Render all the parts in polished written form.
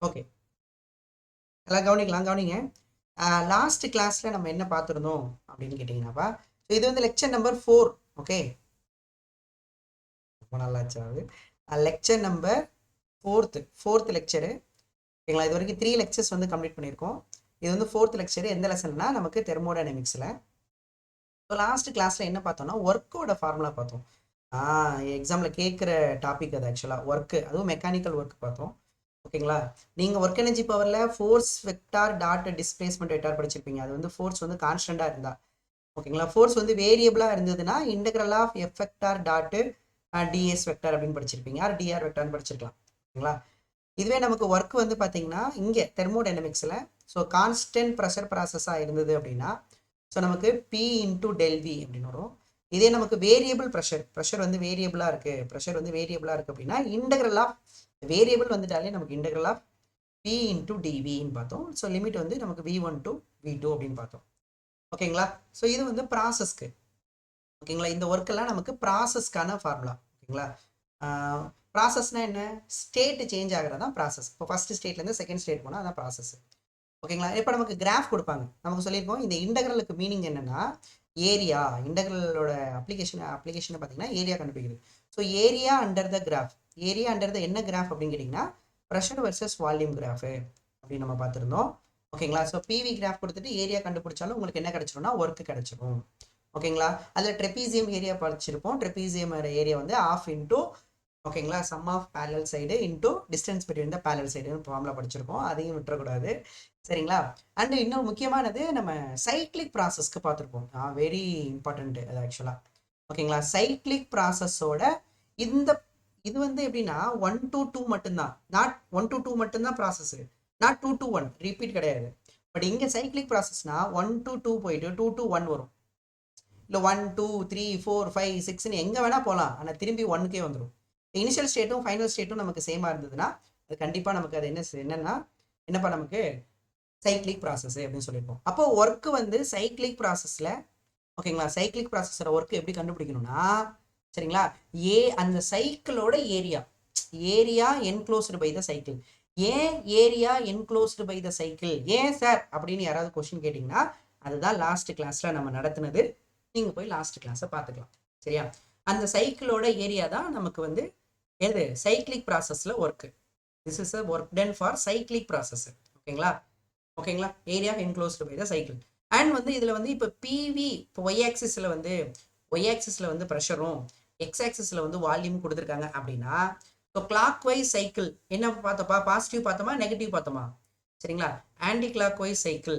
Okay, எல்லாம் கவனிங்க. Last கிளாஸ்ல நம்ம என்ன பார்த்துருந்தோம் அப்படின்னு கேட்டிங்கன்னாப்பா, இது வந்து லெக்சர் நம்பர் 4. ஓகே, ரொம்ப நல்லாச்சு. Lecture number fourth lecture. ஓகேங்களா, இது வரைக்கும் 3 லெக்சர்ஸ் வந்து கம்ப்ளீட் பண்ணியிருக்கோம். இது வந்து 4th லெக்சர். எந்த லெசன்னா நமக்கு தெர்மோடைனமிக்ஸில். ஸோ லாஸ்ட் கிளாஸில் என்ன பார்த்தோம்னா ஒர்க்கோட ஃபார்முலா பார்த்தோம். எக்ஸாமில் கேட்குற டாபிக் அது ஆக்சுவலாக ஒர்க்கு, அதுவும் மெக்கானிக்கல் ஒர்க் பார்த்தோம். ஓகேங்களா, நீங்கள் ஒர்க் எனர்ஜி பவரில் force vector dot displacement vector படிச்சிருப்பீங்க. அது வந்து ஃபோர்ஸ் வந்து கான்ஸ்டண்ட்டாக இருந்தா. ஓகேங்களா, ஃபோர்ஸ் வந்து வேரியபிளாக இருந்ததுன்னா integral of F vector dot DS vector அப்படின்னு படிச்சிருப்பீங்க, ஆர் டிஆர் வெக்டார்னு படிச்சிருக்கலாம். ஓகேங்களா, இதுவே நமக்கு ஒர்க் வந்து பார்த்தீங்கன்னா இங்கே தெர்மோடைனமிக்ஸில் ஸோ கான்ஸ்டன்ட் ப்ரெஷர் ப்ராசஸாக இருந்தது அப்படின்னா ஸோ நமக்கு பி இன்டூ டெல்வி அப்படின்னு வரும். இதே நமக்கு வேரியபிள் ப்ரெஷர் வந்து வேரியபிளாக இருக்குது அப்படின்னா இன்டெக்ரல் ஆஃப் வேரியபிள் வந்துட்டாலே நமக்கு இன்டெக்ரல் ஆஃப் பி இன்டூ டிவின்னு பார்த்தோம். ஸோ லிமிட் வந்து நமக்கு V1 to V2 அப்படின்னு பார்த்தோம். ஓகேங்களா, ஸோ இது வந்து ப்ராசஸ்க்கு. ஓகேங்களா, இந்த ஒர்க்கெல்லாம் நமக்கு ப்ராசஸ்க்கான ஃபார்முலா. ஓகேங்களா, ப்ராசஸ்னா என்ன? ஸ்டேட் சேஞ்ச் ஆகிறது தான் ப்ராசஸ். இப்போ ஃபர்ஸ்ட் ஸ்டேட்லேருந்து செகண்ட் ஸ்டேட் போனால் அதான் ப்ராசஸ். ஓகேங்களா, இப்போ நமக்கு கிராஃப் கொடுப்பாங்க. நமக்கு சொல்லியிருக்கோம் இந்த இன்டெக்ரலுக்கு மீனிங் என்னன்னா ஏரியா. இன்டெக்ரலோட அப்ளிகேஷனை பார்த்தீங்கன்னா ஏரியா கண்டுபிடிக்கிறது. So area under the graph. Area under the என்ன கிராஃப் அப்படின்னு கேட்டிங்கன்னா ப்ரெஷர் வர்சஸ் வால்யூம் கிராஃபு அப்படின்னு நம்ம பார்த்துருந்தோம். ஓகேங்களா, ஸோ பிவி கிராஃப் கொடுத்துட்டு ஏரியா கண்டுபிடிச்சாலும் உங்களுக்கு என்ன கிடைச்சிரும்னா ஒர்க்கு கிடைச்சிரும். ஓகேங்களா, அதில் ட்ரெபீசியம் ஏரியா படிச்சிருப்போம். ட்ரெபீசியம் ஏரியா வந்து ஆஃப் இன்டூ ஓகேங்களா sum of parallel side into distance between the parallel சைடுன்னு ஃபார்முலா படிச்சிருக்கோம். அதையும் விட்டுறக்கூடாது. சரிங்களா, அண்ட் இன்னொரு முக்கியமானது நம்ம சைக்ளிக் ப்ராசஸ்க்கு பார்த்துருப்போம். வெரி இம்பார்ட்டன்ட் அது ஆக்சுவலாக. ஓகேங்களா, சைக்ளிக் ப்ராசஸோட இந்த இது வந்து எப்படின்னா 1 to 2 மட்டும்தான். நாட் 1 to 2 மட்டும்தான் ப்ராசஸ், நாட் 2 to 1 ரிப்பீட் கிடையாது. பட் இங்கே சைக்ளிக் ப்ராசஸ்னா 1 to 2 போயிட்டு 2 to 1 வரும். இல்லை 1 2 3 4 5 6ன்னு எங்கே வேணால் போகலாம், ஆனால் திரும்பி 1க்கே வந்துடும். இனிஷியல் ஸ்டேட்டும் ஃபைனல் ஸ்டேட்டும் நமக்கு சேமாக இருந்ததுன்னா அது கண்டிப்பாக நமக்கு அது என்னன்னா என்னப்பா நமக்கு சைக்ளிக் ப்ராசஸ் அப்படின்னு சொல்லியிருப்போம். அப்போ ஒர்க்கு வந்து சைக்ளிக் ப்ராசஸில் ஓகேங்களா, சைக்ளிக் ப்ராசஸோட ஒர்க்கு எப்படி கண்டுபிடிக்கணும்னா சரிங்களா, அந்த சைக்கிளோட area enclosed by the cycle. ஏன் area enclosed by the cycle, ஏன் சார் அப்படின்னு யாராவது கொஸ்டின் கேட்டிங்கன்னா அதுதான் லாஸ்ட் கிளாஸில் நம்ம நடத்துனது. நீங்கள் போய் லாஸ்ட் கிளாஸை பார்த்துக்கலாம். சரியா, அந்த சைக்கிளோட ஏரியா தான் நமக்கு வந்து எது சைக்ளிக் ப்ராசஸில் work. This is a work done for cyclic process. ஓகேங்களா, area enclosed by the cycle. And வந்து இதில் வந்து இப்போ பிவி இப்போ ஒய் ஆக்சிஸில் வந்து ப்ரெஷரும் எக்ஸ் ஆக்சிஸில் வந்து வால்யூம் கொடுத்துருக்காங்க அப்படின்னா ஸோ கிளாக் வைஸ் சைக்கிள் என்ன பார்த்தோப்பா, பாசிட்டிவ் பார்த்தோமா நெகட்டிவ் பார்த்தோமா? சரிங்களா, ஆன்டி கிளாக் வைஸ் சைக்கிள்.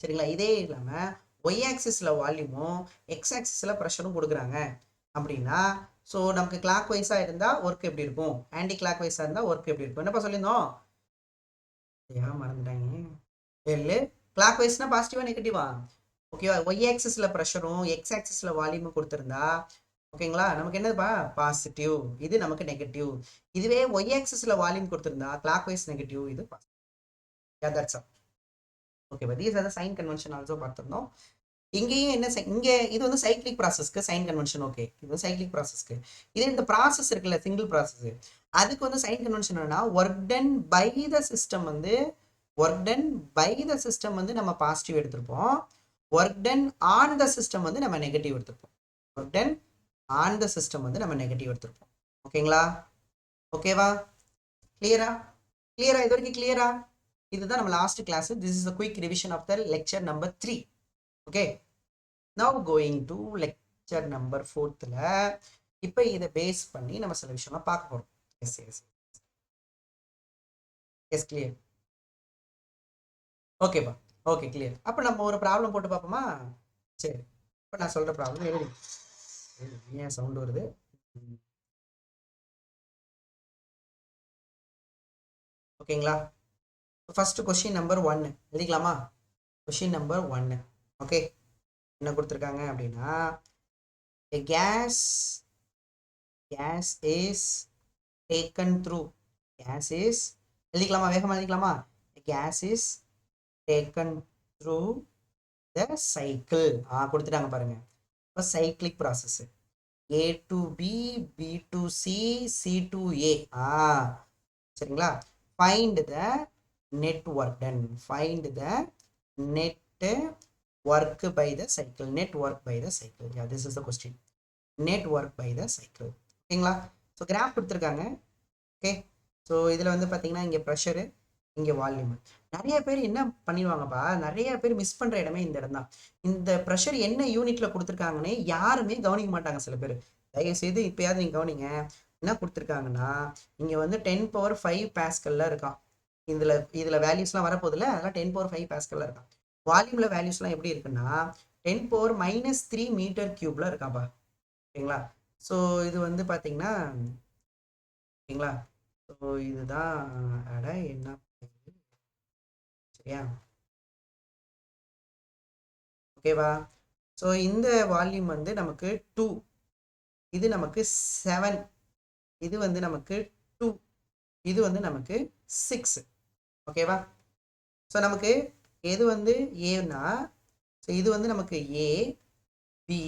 சரிங்களா, இதே இல்லாமல் ஒய் ஆக்சிஸில் வால்யூமும் எக்ஸ் ஆக்சிஸில் ப்ரெஷரும் கொடுக்குறாங்க அப்படின்னா ஸோ நமக்கு கிளாக் வைஸாக இருந்தால் ஒர்க் எப்படி இருக்கும், ஆன்டி கிளாக் வைஸாக இருந்தால் ஒர்க் எப்படி இருக்கும்? என்னப்பா சொல்லியிருந்தோம்? ஏன் மறந்துட்டாங்க? இல்லை, கிளாக் வைஸ்னா பாசிட்டிவா நெகட்டிவா? ஓகேவா, ஒய் ஆக்சிஸில் ப்ரெஷரும் எக்ஸ் ஆக்சிஸில் வால்யூமும் கொடுத்துருந்தா ஓகேங்களா நமக்கு என்னதுப்பா பாசிட்டிவ், இது நமக்கு நெகட்டிவ். இதுவே ஒய் ஆக்சிஸில் வால்யூம் கொடுத்துருந்தா கிளாக் வைஸ் நெகட்டிவ், இது பாசிட்டிவ். ஓகேவா, these are the sign convention also பார்த்துருந்தோம். இங்கேயும் என்ன இங்கே இது வந்து சைக்ளிக் ப்ராசஸ்க்கு சைன் கன்வென்ஷன். ஓகே, இது வந்து சைக்ளிக் ப்ராசஸ்க்கு. இதே இந்த ப்ராசஸ் இருக்குல்ல சிங்கிள் ப்ராசஸ், அதுக்கு வந்து சைன் கன்வென்ஷன் என்னன்னா work done by the system வந்து நம்ம பாசிட்டிவ் எடுத்திருப்போம். Work done on the system வந்து நம்ம நெகட்டிவ் எடுத்திருப்போம். Work done on the system வந்து நம்ம நெகட்டிவ் எடுத்திருப்போம். ஓகேங்களா, ஓகேவா, கிளியரா இது வரைக்கும் கிளியரா? இதுதான் நம்ம last class. This is a quick revision of the lecture number 3. okay, now going to lecture number 4th. இப்போ இதை பேஸ் பண்ணி நம்ம சில விஷயமா பார்க்க போறோம். Yes clear. ஓகேப்பா, ஓகே கிளியர். அப்போ நம்ம ஒரு ப்ராப்ளம் போட்டு பார்ப்போமா? சரி, இப்போ நான் சொல்ற ப்ராப்ளம் எழுதி. ஏன் சவுண்ட் வருது? ஓகேங்களா, ஃபர்ஸ்ட் கொஸ்டின் நம்பர் 1 எழுதிக்கலாமா? Question number 1. ஓகே, என்ன கொடுத்துருக்காங்க அப்படின்னா a gas is taken through எழுதிக்கலாமா, வேகமாக எழுதிக்கலாமா? gas is taken through the cycle. கொடுத்துட்டாங்க பாருங்க. இப்போ cyclic process A to B, B to C, C to A. சரிங்களா, find the net work done. Find the net work by the cycle. Net work by the cycle. Yeah, this is the question. Net work by the cycle. ஓகேங்களா? So graph கொடுத்துருக்காங்க. Okay, so இதில் வந்து பார்த்தீங்கன்னா இங்கே pressure, இங்கே volume. நிறைய பேர் என்ன பண்ணிடுவாங்கப்பா, நிறைய பேர் மிஸ் பண்ணுற இடமே இந்த இடம் தான். இந்த ப்ரெஷர் என்ன யூனிட்ல கொடுத்துருக்காங்கன்னே யாருமே கவனிக்க மாட்டாங்க. சில பேர் தயவுசெய்து இப்போயாவது நீங்கள் கவனிங்க. என்ன கொடுத்துருக்காங்கன்னா இங்கே வந்து 10⁵ பாஸ்கல்ல இருக்கான். இதில் வேல்யூஸ்லாம் வரப்போதில்ல, அதெல்லாம் 10⁵ பாஸ்கல்ல இருக்கான். வால்யூமில் வேல்யூஸ்லாம் எப்படி இருக்குன்னா 10⁻³ மீட்டர் கியூப்ல இருக்காப்பா. ஓகேங்களா? ஸோ இது வந்து பார்த்தீங்கன்னா ஓகேங்களா, ஸோ இதுதான் அட என்ன சரியா, ஓகேவா? ஸோ இந்த வால்யூம் வந்து நமக்கு 2, இது நமக்கு 7, இது வந்து நமக்கு 2, இது வந்து நமக்கு 6. ஓகேவா? ஸோ நமக்கு எது வந்து ஏன்னா, ஸோ இது வந்து நமக்கு A B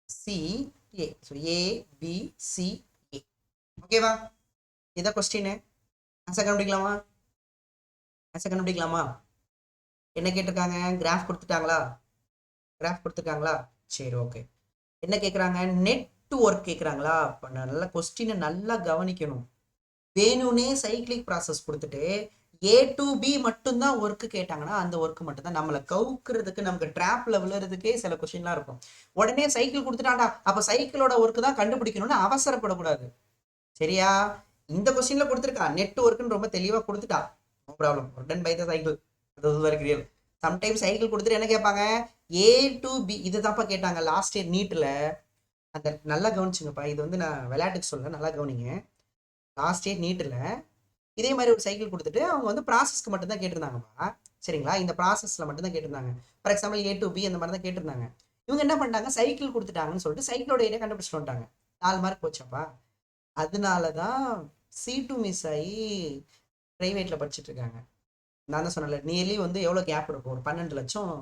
C A. So A B C A. ஓகேவா? இதான் கொஸ்டின். ஆன்சர் கண்டுபிடிக்கலாமா? ஆன்சர் கண்டுபிடிக்கலாமா? என்ன கேட்டிருக்காங்க? கிராஃப் கொடுத்துட்டாங்களா? கிராஃப் கொடுத்துருக்காங்களா? சரி, ஓகே. என்ன கேட்குறாங்க? நெட்வொர்க் கேட்குறாங்களா? இப்போ நல்ல கொஸ்டினை நல்லா கவனிக்கணும். வேணும்னே சைக்கிளிக் ப்ராசஸ் கொடுத்துட்டு ஏ டு பி மட்டும்தான் ஒர்க்கு கேட்டாங்கன்னா அந்த ஒர்க்கு மட்டும்தான் நம்மளை கவுக்கிறதுக்கு, நமக்கு ட்ராப்ல விழுறதுக்கே சில கொஸ்டின்லாம் இருக்கும். உடனே சைக்கிள் கொடுத்துட்டாண்டா அப்போ சைக்கிளோட ஒர்க்கு தான் கண்டுபிடிக்கணும்னு அவசரப்படக்கூடாது. சரியா? இந்த கொஸ்டின்ல கொடுத்துருக்கா நெட்வொர்க்குன்னு ரொம்ப தெளிவாக கொடுத்துட்டா. No problem. Written by the cycle. அது சம்டைம்ஸ் சைக்கிள் கொடுத்துட்டு என்ன கேட்பாங்க? ஏ டு பி இதுதான்ப்பா கேட்டாங்க லாஸ்ட் இயர் நீட்டில். அந்த நல்லா கவனிச்சுங்கப்பா. இது வந்து நான் விளையாட்டுக்கு சொல்ல, நல்லா கவனிங்க. லாஸ்ட் இயர் நீட்டில் இதே மாதிரி ஒரு சைக்கிள் கொடுத்துட்டு அவங்க வந்து ப்ராசஸ்க்கு மட்டும்தான் கேட்டிருந்தாங்கப்பா. சரிங்களா? இந்த ப்ராசஸில் மட்டும்தான் கேட்டிருந்தாங்க. For example A to B அந்த மாதிரி தான் கேட்டிருந்தாங்க. இவங்க என்ன பண்ணிட்டாங்க? சைக்கிள் கொடுத்துட்டாங்கன்னு சொல்லிட்டு சைக்கிளோட ஏரியா கண்டுபிடிச்சிட்டு வந்துட்டாங்க. 4 மார்க் போச்சப்பா. அதனால தான் C2 மிஸ் ஆகி ப்ரைவேட்டில் படிச்சுட்டு இருக்காங்க. நான் தான் சொன்னல, நியர்லி வந்து எவ்வளோ கேப் இருக்கும்? ஒரு 12 லட்சம்.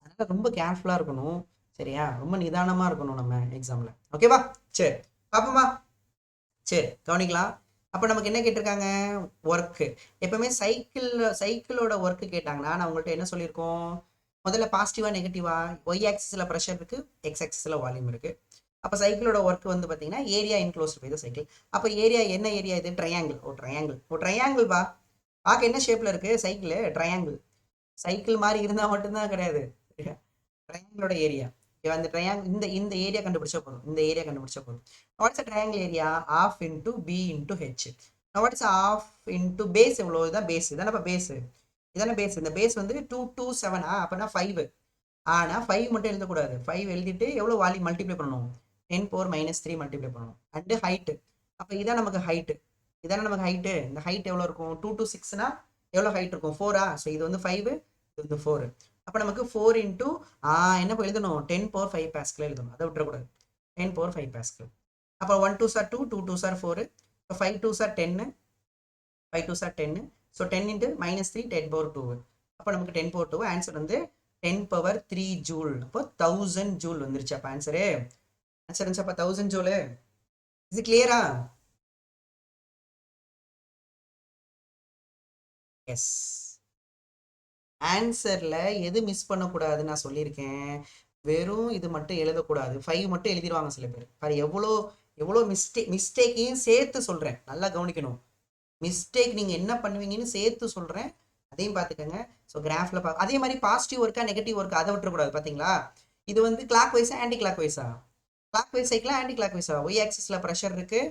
அதனால் ரொம்ப கேர்ஃபுல்லாக இருக்கணும். சரியா? ரொம்ப நிதானமாக இருக்கணும் நம்ம எக்ஸாமில். ஓகேவா? சரி, பார்ப்போமா? சரி, கவனிக்கலாம். அப்போ நமக்கு என்ன கேட்டிருக்காங்க? ஒர்க்கு. எப்பவுமே சைக்கிளோட ஒர்க்கு கேட்டாங்கன்னா நான் உங்கள்கிட்ட என்ன சொல்லியிருக்கோம்? முதல்ல பாசிட்டிவா நெகட்டிவா? ஒய் ஆக்சிஸில் ப்ரெஷர் இருக்குது, எக்ஸ் ஆக்சிஸில் வால்யூம் இருக்குது. அப்போ சைக்கிளோட ஒர்க் வந்து பார்த்தீங்கன்னா ஏரியா இன்க்ளோஸ்ட் பை த சைக்கிள். அப்போ ஏரியா என்ன ஏரியா இது? ட்ரையாங்கிள். ட்ரையாங்கிள் பா. பார்க்க என்ன ஷேப்பில் இருக்குது? Cycle triangle. சைக்கிள் மாதிரி இருந்தால் மட்டும்தான் கிடையாது. ட்ரையாங்கிளோட ஏரியா அந்த ட்ரையாங்கிள் இந்த ஏரியா கண்டுபிடிச்சா போதும். இந்த ஏரியா கண்டுபிடிச்சா போதும். What's triangle area? Half into B into H. What's half into base எவ்வளோ? இதுதான் பேஸ். இதானப்பா பேஸ். இதானே பேஸ். இந்த பேஸ் வந்து 2 2 7 அப்படின்னா 5. ஆனால் 5 மட்டும் எழுதக்கூடாது. 5 எழுதிட்டு எவ்வளோ வால்யூம் மல்டிப்ளை பண்ணணும்? 10⁻³ மல்டிப்ளை பண்ணணும். And height. அப்போ இதான் நமக்கு ஹைட்டு. இதானே நமக்கு ஹைட்டு. இந்த ஹைட் எவ்வளோ இருக்கும்? 2 to 6னா எவ்வளோ ஹைட் இருக்கும்? 4. ஸோ இது வந்து 5, இது வந்து 4. அப்போ நமக்கு 4 இன்டூ என்ன எழுதணும்? 10⁻5 பாஸ்கல் எழுதணும். அதை விட்டுறக்கூடாது. 10⁻5 பாஸ்கல். அப்போ 1 2s are 2, 2 2s are 4. இப்போ 5 2s are 10, 5 2s are 10. So 10 into -3 10⁻2. அப்போ நமக்கு 10⁻2. ஆன்சர் வந்து 10⁻3 ஜூல். அப்போ 1000 ஜூல் வந்துருச்சு. அப்போ ஆன்சரு இருந்துச்சப்பா 1000 ஜூலு. இது கிளியரா? எஸ். ஆன்சர்ல எது மிஸ் பண்ணக்கூடாதுன்னு நான் சொல்லியிருக்கேன். வெறும் இது மட்டும் எழுதக்கூடாது. 5 மட்டும் எழுதிடுவாங்க சில பேர். பாரு எவ்வளோ மிஸ்டேக்கையும் சேர்த்து சொல்கிறேன். நல்லா கவனிக்கணும். மிஸ்டேக் நீங்கள் என்ன பண்ணுவீங்கன்னு சேர்த்து சொல்கிறேன். அதையும் பார்த்துக்கோங்க. ஸோ கிராஃபில் அதே மாதிரி பாசிட்டிவ் ஒர்க்கா நெகட்டிவ் ஒர்க்கா அதை விட்டுறக்கூடாது. பார்த்தீங்களா? இது வந்து கிளாக் வைஸா ஆன்டி கிளாக் வைஸா? கிளாக் வைஸ் சைக்கிளா ஆன்டி கிளாக் வைஸா? ஒய் ஆக்சிஸில் ப்ரெஷர் இருக்குது,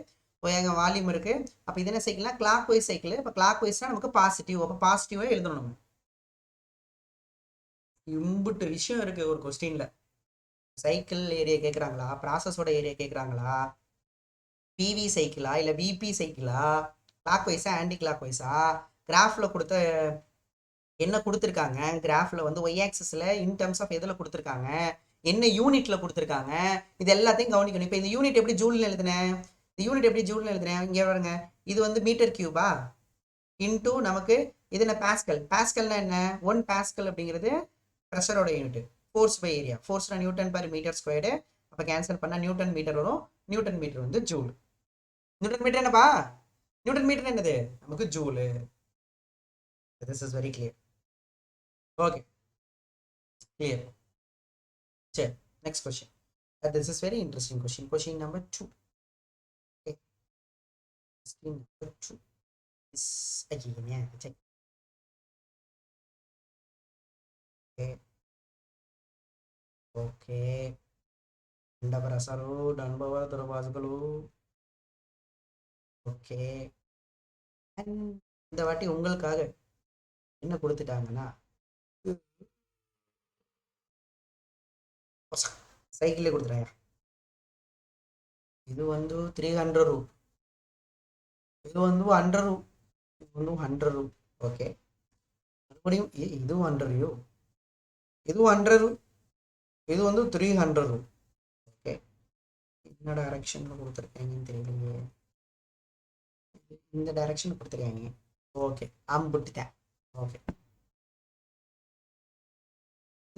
வால்யூம் இருக்குது. அப்போ இது என்ன சைக்கிள்னா கிளாக் வைஸ் சைக்கிள். இப்போ கிளாக் வைஸ்னால் நமக்கு பாசிட்டிவ். அப்போ பாசிட்டிவாக எழுதணும். நம்ம இம்புட்டு விஷயம் இருக்குது ஒரு கொஸ்டினில். சைக்கிள் ஏரியா கேட்குறாங்களா? ப்ராசஸோட ஏரியா கேட்குறாங்களா? பிவி சைக்கிளா இல்லை விபி சைக்கிளா? கிளாக் வைஸா ஆன்டி கிளாக் வைஸா? கிராஃபில் கொடுத்த என்ன கொடுத்துருக்காங்க? கிராஃபில் வந்து ஒய் ஆக்சிஸில் இன் டர்ம்ஸ் ஆஃப் எதில் கொடுத்துருக்காங்க, என்ன யூனிட்டில் கொடுத்துருக்காங்க, இது எல்லாத்தையும் கவனிக்கணும். இப்போ இந்த யூனிட் எப்படி ஜூல்னு எழுதுனேன்? இந்த யூனிட் எப்படி ஜூல்னு எழுதுனேன்? இங்கே பாருங்க. இது வந்து மீட்டர் கியூபா இன்டூ நமக்கு இது என்ன? பாஸ்கல். பாஸ்கல்னா என்ன? 1 பாஸ்கல் அப்படிங்கிறது ப்ரெஷரோட யூனிட். Force by area. ஃபோர்ஸ்னா நியூட்டன் பர் மீட்டர் ஸ்கொயர்டு. அப்போ கேன்சல் பண்ணால் நியூட்டன் மீட்டர் வரும். நியூட்டன் மீட்டர் வந்து ஜூல். நியூட்டன் மீட்டர் என்னப்பா? நியூட்டன் மீட்டர் என்னது நமக்கு joule. This is very clear. Okay clear. சரி next question. This is very interesting question. Question number 2. Okay. Question number 2 is again, yeah, check. Okay. Okay. Ndabarasaru Danbava Durabazgalu. Okay. And இந்த வாட்டி உங்களுக்காக என்ன கொடுத்துட்டாங்கன்னா சைக்கிளே கொடுத்துறாங்க. இது வந்து 300 ரூ, இது வந்து 100 ரூ, இது வந்து 100 ரூ. ஓகே மறுபடியும் இது 100 ரூ, இது 100 ரூ, இது வந்து 300 ரூ. ஓகே என்ன டைரக்ஷன்ல கொடுத்துருக்காங்கன்னு தெரியலையே. இந்த டைரக்ஷன் கொடுத்துருக்காங்க. ஓகே அம்புட்டுட்டேன். Okay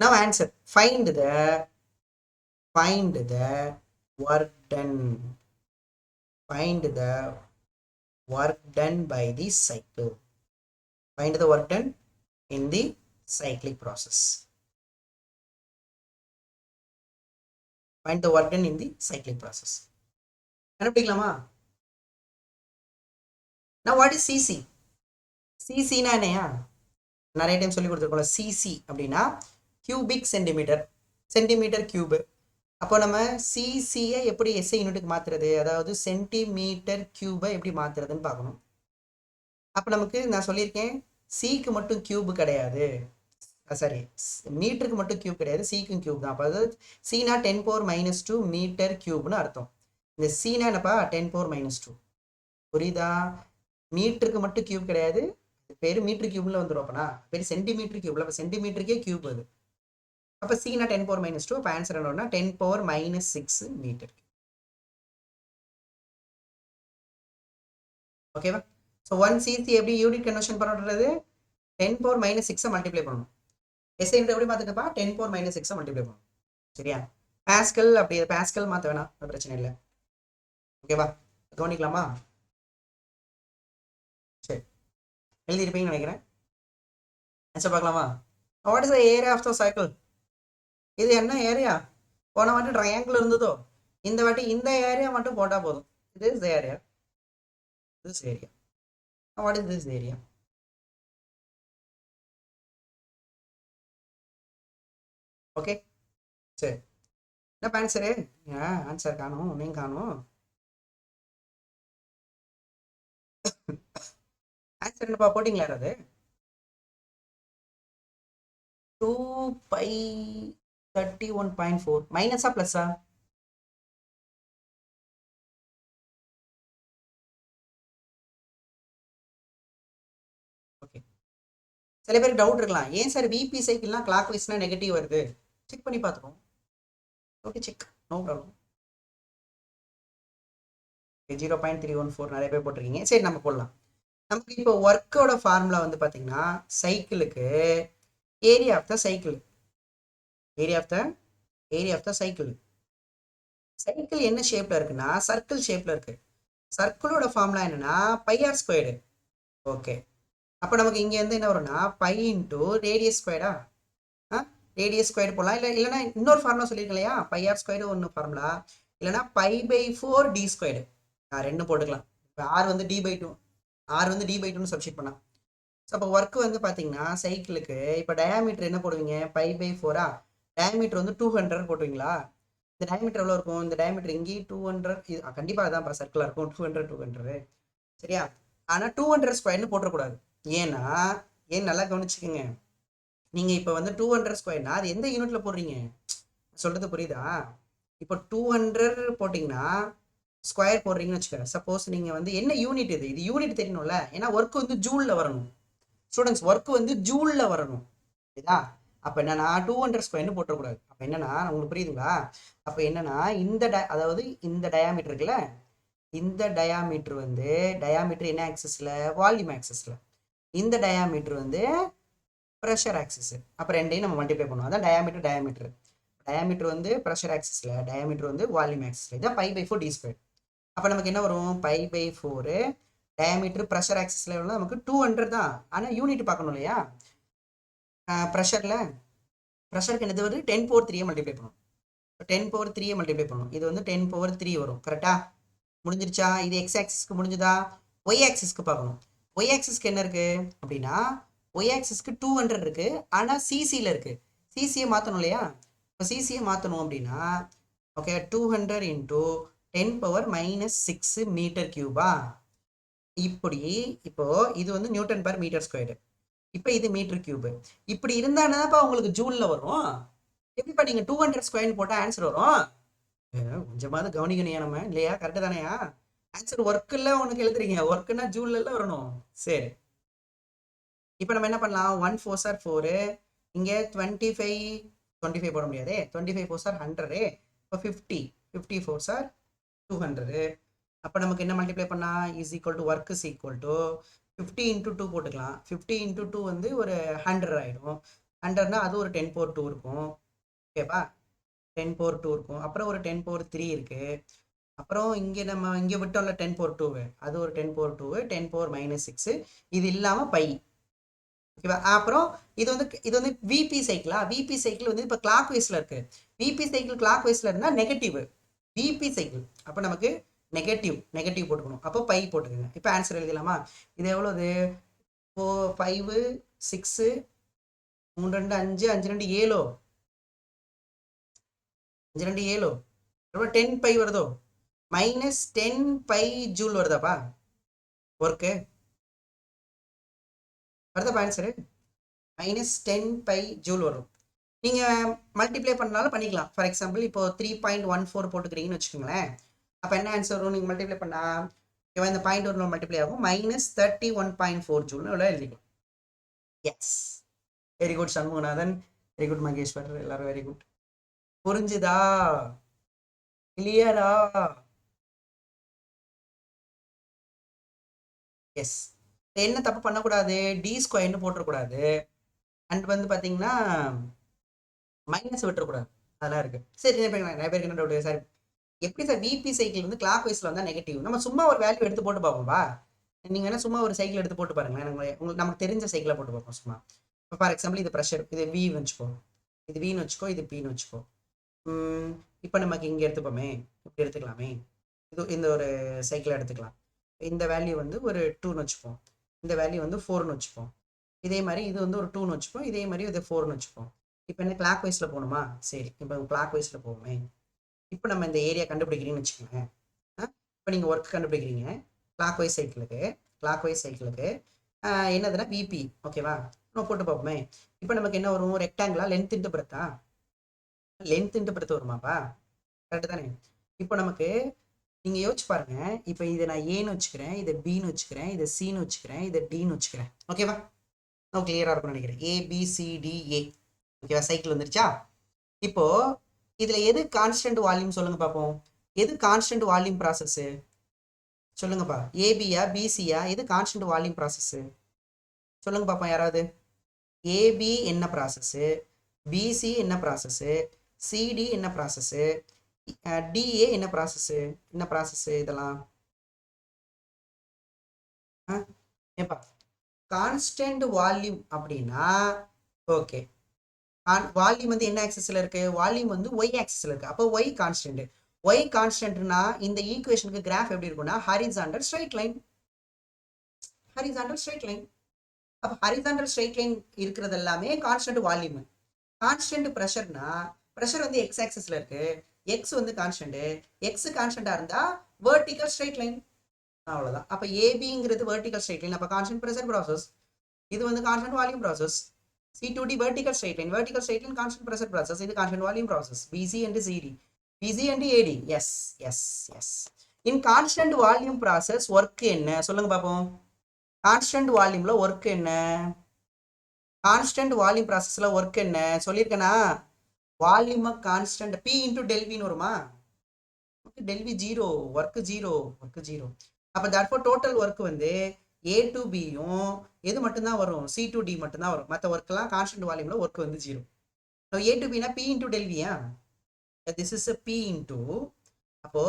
now answer. Find the work done. Find the work done by the cycle. Find the work done in the cyclic process. Find the work done in the cyclic process. கண்டுபிடிக்கலாமா? now what is cc? cc னா என்னையா நிறைய time சொல்லி கொடுத்துருக்கோம்ல. cc அப்படின்னா cubic centimetre, centimetre cube. அப்போ நம்ம சிசியை எப்படி SI யூனிட்டுக்கு மாற்றுறது, அதாவது சென்டிமீட்டர் கியூபை எப்படி மாற்றுறதுன்னு பார்க்கணும். அப்போ நமக்கு நான் சொல்லியிருக்கேன் சிக்கு மட்டும் கியூபு கிடையாது, சாரி மீட்டருக்கு மட்டும் கியூப் கிடையாது, சிக்கும் கியூப் தான். அப்போ அதாவது சீனா 10⁻⁻2 மீட்டர் கியூப்னு அர்த்தம். இந்த சீனா என்னப்பா 10⁻⁻2 புரியுதா? மீட்டருக்கு மட்டும் கியூப் கிடையாது, பேர் மீட்டர் கியூப்ல வந்துடும். அப்போனா பேர் சென்டிமீட்டர் கியூப்ல, அப்போ சென்டிமீட்டருக்கே கியூப் அது. அப்போ சீனா 10⁻⁻2. அப்போ ஆன்சர் என்னன்னா 10⁻⁻6 மீட்டர். ஓகேவா? ஸோ 1 சிசி எப்படி யூனிட் கன்வர்ஷன் பண்ணுறது? 10⁻⁻6 மல்டிப்ளை பண்ணணும். எஸ்ஐ யூனிட் எப்படி மாற்றுக்கப்பா? 10⁻⁻6 மல்டிப்ளை பண்ணணும். சரியா? பாஸ்கல் அப்படி பாஸ்கல் மாற்ற வேணாம், அது பிரச்சனை இல்லை. ஓகேவா? கவனிக்கலாமா? சரி எழுதியிருப்பீங்கன்னு நினைக்கிறேன். ஆன்சர் பார்க்கலாமா? What is the area of the cycle? இது என்ன ஏரியா? போன வாட்டி ட்ரையாங்கிள் இருந்ததோ, இந்த வாட்டி இந்த ஏரியா மட்டும் போட்டால் போதும். இது is area, this area. What is this area? Okay சரி என்ன ஆன்சரு? ஆன்சர் காணும், நீங்க காணும். ஆன்சர் என்னப்பா போட்டிங்களா? அது 2π31.4 மைனஸா பிளஸ்ஸா? ஓகே சில பேருக்கு டவுட் இருக்கலாம், ஏன் சார் விபி சைக்கிள்லாம் கிளாக் வைஸ்னா நெகட்டிவ் வருது? செக் பண்ணி பார்த்துக்கோம். Okay check, no problem. 0.314 நிறைய பேர் போட்டிருக்கீங்க. சரி நம்ம போடலாம். நமக்கு இப்போ ஒர்க்கோட ஃபார்முலா வந்து பார்த்தீங்கன்னா சைக்கிளுக்கு area of the cycle, area of the cycle. Cycle என்ன ஷேப்ல இருக்குன்னா சர்க்கிள் ஷேப்ல இருக்கு. சர்க்கிளோட ஃபார்முலா என்னன்னா πr². ஓகே அப்போ நமக்கு இங்கே வந்து என்ன வரும்னா π இன்டூ ரேடியஸ் ஸ்கொயர்டா, ரேடியஸ் ஸ்கொயர் போடலாம். இல்லைன்னா இன்னொரு ஃபார்முலா சொல்லியிருக்கேன் இல்லையா, πr² ஒன்று ஃபார்முலா, இல்லைன்னா π/4d². ரெண்டு போட்டுக்கலாம். இப்போ ஆர் வந்து d/2, ஆர் வந்து d/2ன்னு சப்ஸ்டிட் பண்ணலாம். ஸோ அப்போ ஒர்க் வந்து பார்த்தீங்கன்னா சைக்கிளுக்கு இப்போ டயாமீட்டர் என்ன போடுவீங்க? π/4. டயாமீட்டர் வந்து 200 போட்டுவீங்களா? இந்த டயாமீட்டர் எவ்வளோ இருக்கும்? இந்த டயாமீட்டர் இங்கேயும் 200, இது கண்டிப்பாக அதான் சர்க்கிளாக இருக்கும். 200 சரியா? ஆனால் 200² போட்டுறக்கூடாது. ஏன்னா நல்லா கவனிச்சுக்கோங்க, நீங்கள் இப்போ வந்து 200² அது எந்த யூனிட்ல போடுறீங்க சொல்றது புரியுதா? இப்போ 200 போட்டிங்கன்னா ஸ்கொயர் போடுறீங்கன்னு வச்சுக்கோங்க. சப்போஸ் நீங்கள் வந்து என்ன யூனிட் இது யூனிட் தெரியணும்ல, ஏன்னா ஒர்க் வந்து ஜூலில் வரணும். ஸ்டூடெண்ட்ஸ் ஒர்க் வந்து ஜூலில் வரணும். சரிதா? அப்போ என்னன்னா 200² போட்டக்கூடாது. அப்போ என்னன்னா உங்களுக்கு புரியுதுங்களா? அப்போ என்னன்னா அதாவது இந்த டயாமீட்டர் இருக்குல்ல, இந்த டயாமீட்டர் வந்து டயாமீட்டர் என்ன ஆக்சிஸில்? வால்யூம் ஆக்சிஸில். இந்த டயாமீட்டர் வந்து ப்ரெஷர் ஆக்சிஸ். அப்போ ரெண்டையும் நம்ம மல்டிப்ளை பண்ணுவோம். அதான் டயாமீட்டர் வந்து ப்ரெஷர் ஆக்சிஸில், டயாமீட்டர் வந்து வால்யூம் ஆக்சிஸில். இதான் π/4d². அப்போ நமக்கு என்ன வரும்? π/4 டயாமீட்டர் ப்ரெஷர் ஆக்சிஸில் எவ்வளோ நமக்கு 200 தான். ஆனால் யூனிட் பார்க்கணும் இல்லையா? ப்ரெஷருக்கு என்னது வருது 10⁻3 மல்டிப்ளை பண்ணணும். 10⁻3 மல்டிப்ளை பண்ணணும். இது வந்து 10⁻3 வரும். கரெக்டா முடிஞ்சிருச்சா? இது எக்ஸ் ஆக்சிஸ்க்கு முடிஞ்சுதா? ஒய் ஆக்சிஸ்க்கு பார்க்கணும். ஒய் ஆக்சிஸ்க்கு என்ன இருக்கு அப்படின்னா ஒய் ஆக்சிஸ்க்கு 200 இருக்கு. ஆனால் சிசியில் இருக்கு. சிசியை மாற்றணும் இல்லையா? இப்போ சிசியை மாற்றணும் அப்படின்னா ஓகே 200 × 10⁻⁻6 மீட்டர் கியூபா. இப்படி இப்போ இது வந்து Nm/m². இப்போ இது மீட்டர் கியூப். இப்படி இருந்தானப்பா உங்களுக்கு ஜூல்ல வரும். எப்படிப்பா நீங்க 200² போட்டா ஆன்சர் வரும்? கொஞ்சமாவது கவனிக்கணும் நம்ம இல்லையா? கரெக்டு தானேயா? ஆன்சர் ஒர்க் இல்லை உனக்கு எழுதுறீங்க. ஒர்க்குன்னா ஜூல்ல எல்லாம் வரணும். சரி, இப்போ நம்ம என்ன பண்ணலாம்? 1 4s are 4, இங்கே 25 போட முடியாது. 25 4s are 100. இப்போ 50 4s are 200. அப்போ நமக்கு என்ன மல்டிப்ளை பண்ணா is equal to work is equal to 50 × 2 போட்டுக்கலாம். 50 × 2 வந்து ஒரு 100 ஆகிடும். 100னா அது ஒரு 10⁻2 இருக்கும். ஓகேப்பா 10⁻2 இருக்கும். அப்புறம் ஒரு 10⁻3 இருக்கு. அப்புறம் இங்கே நம்ம இங்கே விட்டோம்ல 10⁻2 அது ஒரு 10⁻2 10⁻⁻6 இது இல்லாமல் பை. ஓகேவா? அப்புறம் இது வந்து விபி சைக்கிளா? விபி சைக்கிள் வந்து இப்போ கிளாக் வைஸில் இருக்கு. விபி சைக்கிள் கிளாக் வைஸில் இருந்தால் நெகட்டிவ் விபி சைக்கிள். அப்போ நமக்கு நெகட்டிவ் போட்டுக்கணும். அப்போ பை போட்டுக்கோங்க. இப்போ ஆன்சர் எழுதிடலாமா? இது எவ்வளோது? 5 6 3 2 5 5 2 7 5 2 7 ரொம்ப 10 பை வருதோ? -10 பை ஜூல் வருதாப்பா ஒர்க்கு? வருதாப்பா ஆன்சரு? -10 பை ஜூல் வரும். நீங்கள் மல்டிப்ளை பண்ணாலும் பண்ணிக்கலாம். ஃபார் எக்ஸாம்பிள் இப்போ 3.14 போட்டுக்கிறீங்கன்னு வச்சுக்கோங்களேன். அப்போ என்ன ஆன்சர் வரும்? நீங்கள் மல்டிப்ளை பண்ணால் இந்த பாயிண்ட் ஒரு மல்டிப்ளை ஆகும். -31.4 ஜூல்னு எவ்வளோ எழுதிக்கலாம். Yes, very good Shanmuganathan, very good Maheswar, எல்லாரும் வெரி குட். புரிஞ்சுதா? கிளியரா? எஸ். என்ன தப்பு பண்ணக்கூடாது? d² போட்டுறக்கூடாது. அண்ட் வந்து பார்த்தீங்கன்னா மைனஸ் விட்டுறக்கூடாது. அதெல்லாம் இருக்கு. சரி, நிறைய பேருக்கு என்ன டவுட்? சார் எப்படி சார் விபி சைக்கிள் வந்து கிளாக் வைஸில் வந்தால் நெகட்டிவ்? நம்ம சும்மா ஒரு வேல்யூ எடுத்து போட்டு பார்ப்போம்பா. நீங்கள் வேணால் சும்மா ஒரு சைக்கிள் எடுத்து போட்டு பாருங்களேன். உங்களுக்கு நமக்கு தெரிஞ்ச சைக்கிளை போட்டு பார்ப்போம் சும்மா. இப்போ ஃபார் எக்ஸாம்பிள் இது ப்ரெஷர், இது வி வச்சுக்கோ, இது வின்னு வச்சுக்கோ, இது பின்னு வச்சுக்கோ. இப்போ நமக்கு இங்கே எடுத்துப்போமே, இப்படி எடுத்துக்கலாமே. இந்த ஒரு சைக்கிளை எடுத்துக்கலாம். இந்த வேல்யூ வந்து ஒரு 2ன்னு வச்சுப்போம். இந்த வேல்யூ வந்து 4ன்னு வச்சுப்போம். இதே மாதிரி இது வந்து ஒரு 2ன்னு வச்சுப்போம். இதே மாதிரி இது 4ன்னு வச்சுப்போம். இப்போ என்ன கிளாக் வைஸில் போகணுமா? சரி, இப்போ கிளாக் வைஸில் போவோமே. இப்போ நம்ம இந்த ஏரியா கண்டுபிடிக்கிறீங்கன்னு வச்சுக்கோங்க. இப்போ நீங்கள் ஒர்க் கண்டுபிடிக்கிறீங்க கிளாக் வைஸ் சைக்கிளுக்கு என்னதுன்னா விபி. ஓகேவா? நம்ம போட்டு பார்ப்போமே. இப்போ நமக்கு என்ன வரும்? ரெக்டாங்கிளா லென்த் இன்ட்டு பிரெத்தா? லென்த் இன்ட்டு பிரெத் வருமாப்பா? கரெக்டு தானே? இப்போ நமக்கு நீங்கள் யோசிச்சு பாருங்க. இப்போ இதை நான் ஏன்னு வச்சுக்கிறேன், இதை பின்னு வச்சுக்கிறேன், இதை சின்னு வச்சுக்கிறேன், இதை டின்னு வச்சுக்கிறேன். ஓகேவா? நான் கிளியராக இருக்கும்னு நினைக்கிறேன். ABCDA. ஓகேவா? சைக்கிள் வந்துருச்சா? இப்போ இதில் எது கான்ஸ்டன்ட் வால்யூம் சொல்லுங்க பார்ப்போம். எது கான்ஸ்டன்ட் வால்யூம் ப்ராசஸ்ஸு சொல்லுங்கப்பா? ஏபியா பிசியா? எது கான்ஸ்டன்ட் வால்யூம் ப்ராசஸ்ஸு சொல்லுங்க பார்ப்போம் யாராவது. ஏபி என்ன ப்ராசஸ்ஸு, பிசி என்ன ப்ராசஸ்ஸு, சிடி என்ன ப்ராசஸ்ஸு, டிஏ என்ன ப்ராசஸ்ஸு இதெல்லாம்? ஏப்பா கான்ஸ்டன்ட் வால்யூம் அப்படின்னா ஓகே, வால்யூம் வந்து என்ன ஆக்சிஸில் இருக்கு? வால்யூம் வந்து ஒய் ஆக்சிஸில் இருக்கு. அப்போ ஒய் கான்ஸ்டன்ட். ஒய் கான்ஸ்டன்ட்னா இந்த ஈக்குவேஷனுக்கு கிராஃப் எப்படி இருக்கும்னா ஹாரிசான்டல் ஸ்ட்ரைட் லைன். அப்போ ஹாரிசான்டல் ஸ்ட்ரைட் லைன் இருக்கிறது எல்லாமே கான்ஸ்டன்ட் வால்யூம். கான்ஸ்டன்ட் ப்ரெஷர்னா ப்ரெஷர் வந்து எக்ஸ் ஆக்சிஸில் இருக்கு. எக்ஸ் வந்து கான்ஸ்டன்ட். எக்ஸ் கான்ஸ்டன்டாக இருந்தால் வெர்டிகல் ஸ்ட்ரைட் லைன். அவ்வளோதான். அப்போ ஏபிங்கிறது வெர்டிகல் ஸ்ட்ரைட் லைன். அப்போ கான்ஸ்டன்ட் ப்ரெஷர் ப்ராசஸ். இது வந்து constant volume process. C2D vertical straight line constant pressure process. This is constant volume process. BC and CD, BC and AD. Yes. In constant volume process work என்ன சொல்லுங்க பாப்போம். constant volumeல work என்ன? constant volume processல work என்ன சொல்லிருக்கேனா? volume constant P into del V வருமா? del V 0, work 0. அப்ப therefore total work வந்து A to B எது மட்டும்தான் வரும்? C to D மட்டும்தான் வரும். மற்ற ஒர்க்லாம் கான்ஸ்டன்ட் வால்யூம்ல ஒர்க் வந்து 0. A to B னா P into del V. This is a P into, அப்போ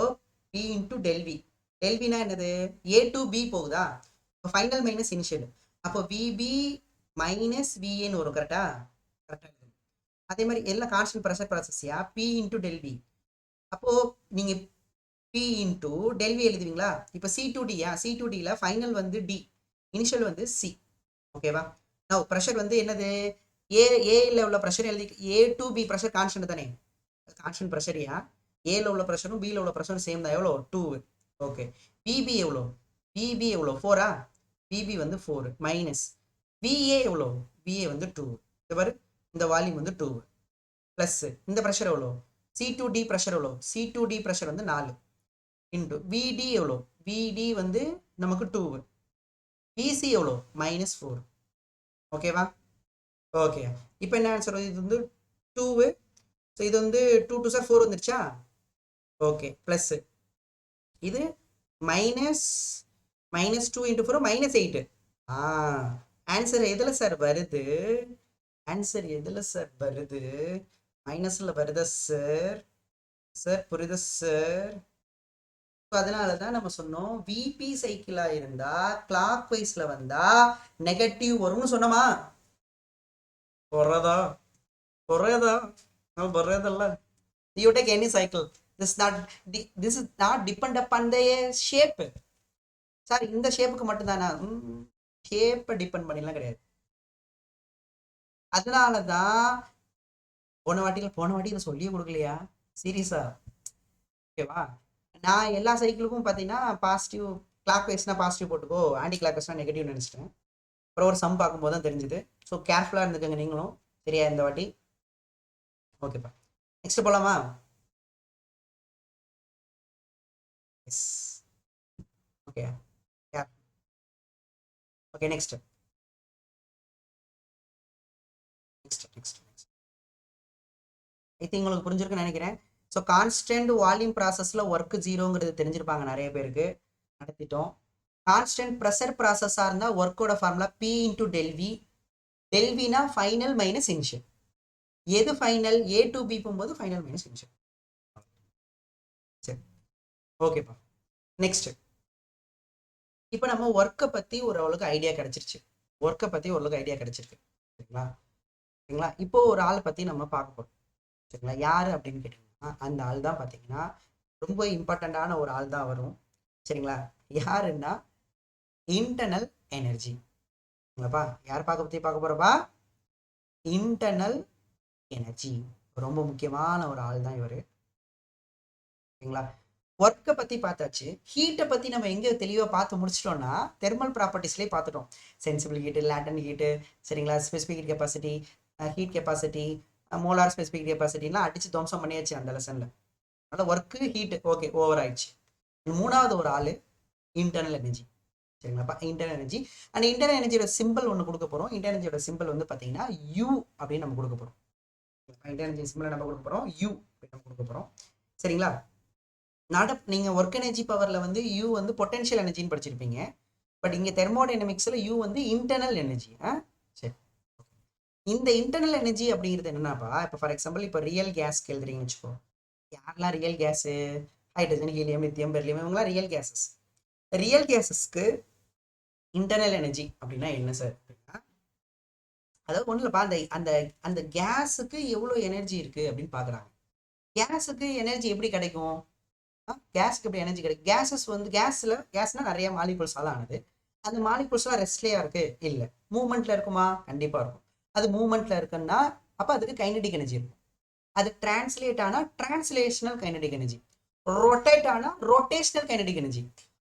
P into del V. del V னா என்னது? A to B போகுதா? Final minus initial. அப்போ விபி மைனஸ் விஏன்னு வரும். கரெக்டா? கரெக்டாக. அதே மாதிரி எல்லாம் கான்ஸ்டன்ட் ப்ரெஷர் ப்ராசஸ்யா பி இன்டூ டெல்வி. அப்போ நீங்க பி இன்டூ டெல்வி எழுதுவீங்களா? இப்போ C2Dயா, C2Dல ஃபைனல் வந்து டி, இனிஷியல் வந்து சி. ஓகேவா? நான் ப்ரெஷர் வந்து என்னது, ஏல உள்ள ப்ரெஷர் எழுதி, A to B pressure constant தானே, கான்ஸ்டன்ட் ப்ரெஷர்யா. ஏல உள்ள ப்ரெஷரும் பியில் உள்ள ப்ரெஷரும் சேம் தான். எவ்வளோ? 2. ஓகே. பிபி எவ்வளோ? பிபி எவ்வளோ? 4ஆ? பிபி வந்து 4 மைனஸ் விஏ எவ்வளோ? விஏ வந்து 2. இது பாரு, இந்த வால்யூம் வந்து 2 ப்ளஸ் இந்த ப்ரெஷர் எவ்வளோ? C2D ப்ரெஷர் எவ்வளோ? C2D ப்ரெஷர் வந்து 4 இன்டு விடி எவ்வளோ? விடி வந்து நமக்கு 2. விசி எவ்வளோ? -4. ஓகேவா? ஓகே. இப்போ என்ன ஆன்சர்? இது வந்து 2. ஸோ இது வந்து 2 2 சார் 4 வந்துருச்சா? ஓகே. ப்ளஸ் இது மைனஸ் -2 இன்ட்டு 4 -8. ஆன்சர் எதில் சார் வருது? ஆன்சர் எதில் சார் வருது? மைனஸில் வருதா சார்? சார் புரியுதா சார்? அதனால தான் நம்ம சொன்னோம் விபி சைக்கிளா இருந்தா கிளாக் வைஸ்ல வந்தா நெகட்டிவ் வரும்னு சொன்னோமா? பொறதா பொறதா பொறதல்ல. You take any cycle, this is not depend upon the shape. Sir இந்த ஷேப்புக்கு மட்டும்தானா? ஷேப்பை டிபெண்ட் பண்ணிலாம் கிடையாது. அதனால தான் போன வாட்டி இதை சொல்லியே கொடுக்கலையா? சீரியஸா? ஓகேவா? நான் எல்லா சைக்கிளுக்கும் பார்த்தீங்கன்னா பாசிட்டிவ், கிளாக் வைஸ்னா பாசிட்டிவ் போட்டுக்கோ, ஆன்டி கிளாக் வைஸ்னா நெகட்டிவ் நினச்சிட்டேன். அப்புறம் ஒரு சம் பார்க்கும்போது தான் தெரிஞ்சுது. ஸோ கேர்ஃபுல்லாக இருந்துக்கங்க நீங்களும், சரியா இந்த வாட்டி? ஓகேப்பா. நெக்ஸ்ட் போகலாமா? Yes. Okay. Okay. Next. I think உங்களுக்கு புரிஞ்சிருக்குன்னு நினைக்கிறேன். ஸோ கான்ஸ்டன்ட் வால்யூம் ப்ராசஸில் ஒர்க்கு 0ங்கிறது தெரிஞ்சிருப்பாங்க நிறைய பேருக்கு. நடத்திட்டோம். கான்ஸ்டன்ட் ப்ரெஷர் ப்ராசஸாக இருந்தால் ஒர்க்கோட ஃபார்முலா பி இன்டூ டெல்வி. டெல்வினா ஃபைனல் மைனஸ் இனிஷியல். எது ஃபைனல்? ஏ டு பி போகும்போது ஃபைனல் மைனஸ் இனிஷியல். சரி, ஓகேப்பா. நெக்ஸ்ட். இப்போ நம்ம ஒர்க்கை பற்றி ஓரளவுக்கு ஐடியா கிடைச்சிருச்சு. சரிங்களா? சரிங்களா? இப்போ ஒரு ஆளை பற்றி நம்ம பார்க்க போகிறோம். சரிங்களா? யார் அப்படின்னு கேட்டிங்கன்னா அந்த ஆள் தான் பார்த்தீங்கன்னா ரொம்ப இம்பார்ட்டண்ட்டான ஒரு ஆள் தான் வரும். சரிங்களா? யாருன்னா இன்டர்னல் எனர்ஜி. யார் பார்க்க போகிறப்பா? Internal energy. ரொம்ப முக்கியமான ஒரு ஆள் தான் இவர். சரிங்களா? ஒர்க்கை பற்றி பார்த்தாச்சு. ஹீட்டை பற்றி நம்ம எங்கே தெளிவாக பார்த்து முடிச்சிட்டோம்னா தெர்மல் ப்ராப்பர்ட்டிஸ்லேயே பார்த்துட்டோம். சென்சிபிள் ஹீட்டு, லேட்டன் ஹீட்டு, சரிங்களா, specific heat capacity, heat capacity, molar specific கெப்பாசிட்டிலாம் அடித்து துவம்சம் பண்ணியாச்சு அந்த லெசனில். அதனால் ஒர்க்கு ஹீட்டு ஓகே ஓவர் ஆயிடுச்சு. மூணாவது ஒரு ஆள் இன்டர்னல் எனர்ஜி. சரிங்களாப்பா? Internal energy. அந்த இன்டர்னல் எனர்ஜியோட சிம்பிள் ஒன்று கொடுக்க போகிறோம். இன்டர்னல் எனர்ஜியோட சிம்பிள் வந்து பார்த்தீங்கன்னா யூ அப்படின்னு நம்ம கொடுக்க போகிறோம். இன்டர்னல் எனர்ஜி சிம்பிள் நம்ம கொடுக்க போகிறோம், யூ அப்படின்னு நம்ம கொடுக்க போகிறோம். சரிங்களா? நீங்கள் ஒர்க் எனர்ஜி பவரில் வந்து யூ வந்து பொட்டென்ஷியல் எனர்ஜின்னு படிச்சிருப்பீங்க. பட் இங்கே தெர்மோடைனமிக்ஸில் யூ வந்து இன்டர்னல் எனர்ஜி. சரி, இந்த இன்டர்னல் எனர்ஜி அப்படிங்கிறது என்னன்னாப்பா, இப்போ ஃபார் எக்ஸாம்பிள் இப்போ ரியல் கேஸ்க்கு எழுதுறீங்கன்னு வச்சுக்கோ. யாரெல்லாம் real gas? Hydrogen, helium, lithium, beryllium, இவங்களாம் ரியல் கேஸஸ். ரியல் கேஸஸ்க்கு இன்டர்னல் எனர்ஜி அப்படின்னா என்ன சார்? அப்படின்னா அதாவது ஒன்றும் இல்லைப்பா, அந்த அந்த அந்த கேஸுக்கு எவ்வளோ எனர்ஜி இருக்குது அப்படின்னு பார்க்குறாங்க. கேஸுக்கு எனர்ஜி எப்படி கிடைக்கும்? கேஸுக்கு எப்படி எனர்ஜி கிடைக்கும்? கேஸஸ் வந்து கேஸ்னால் நிறைய மாலிகுல்ஸால் ஆனது. அந்த மாலிகுல்ஸ்லாம் ரெஸ்ட்லேயா இருக்கு? இல்லை. மூவ்மெண்ட்டில் இருக்குமா? கண்டிப்பாக இருக்கும். அது மூவ்மெண்ட்டில் இருக்குன்னா அப்போ அதுக்கு கைனடிக் எனர்ஜி இருக்கும். அது டிரான்ஸ்லேட் ஆனால் டிரான்ஸ்லேஷனல் கைனடிக் எனர்ஜி, ரொட்டேட் ஆனால் ரொட்டேஷனல் கைனடிக் எனர்ஜி,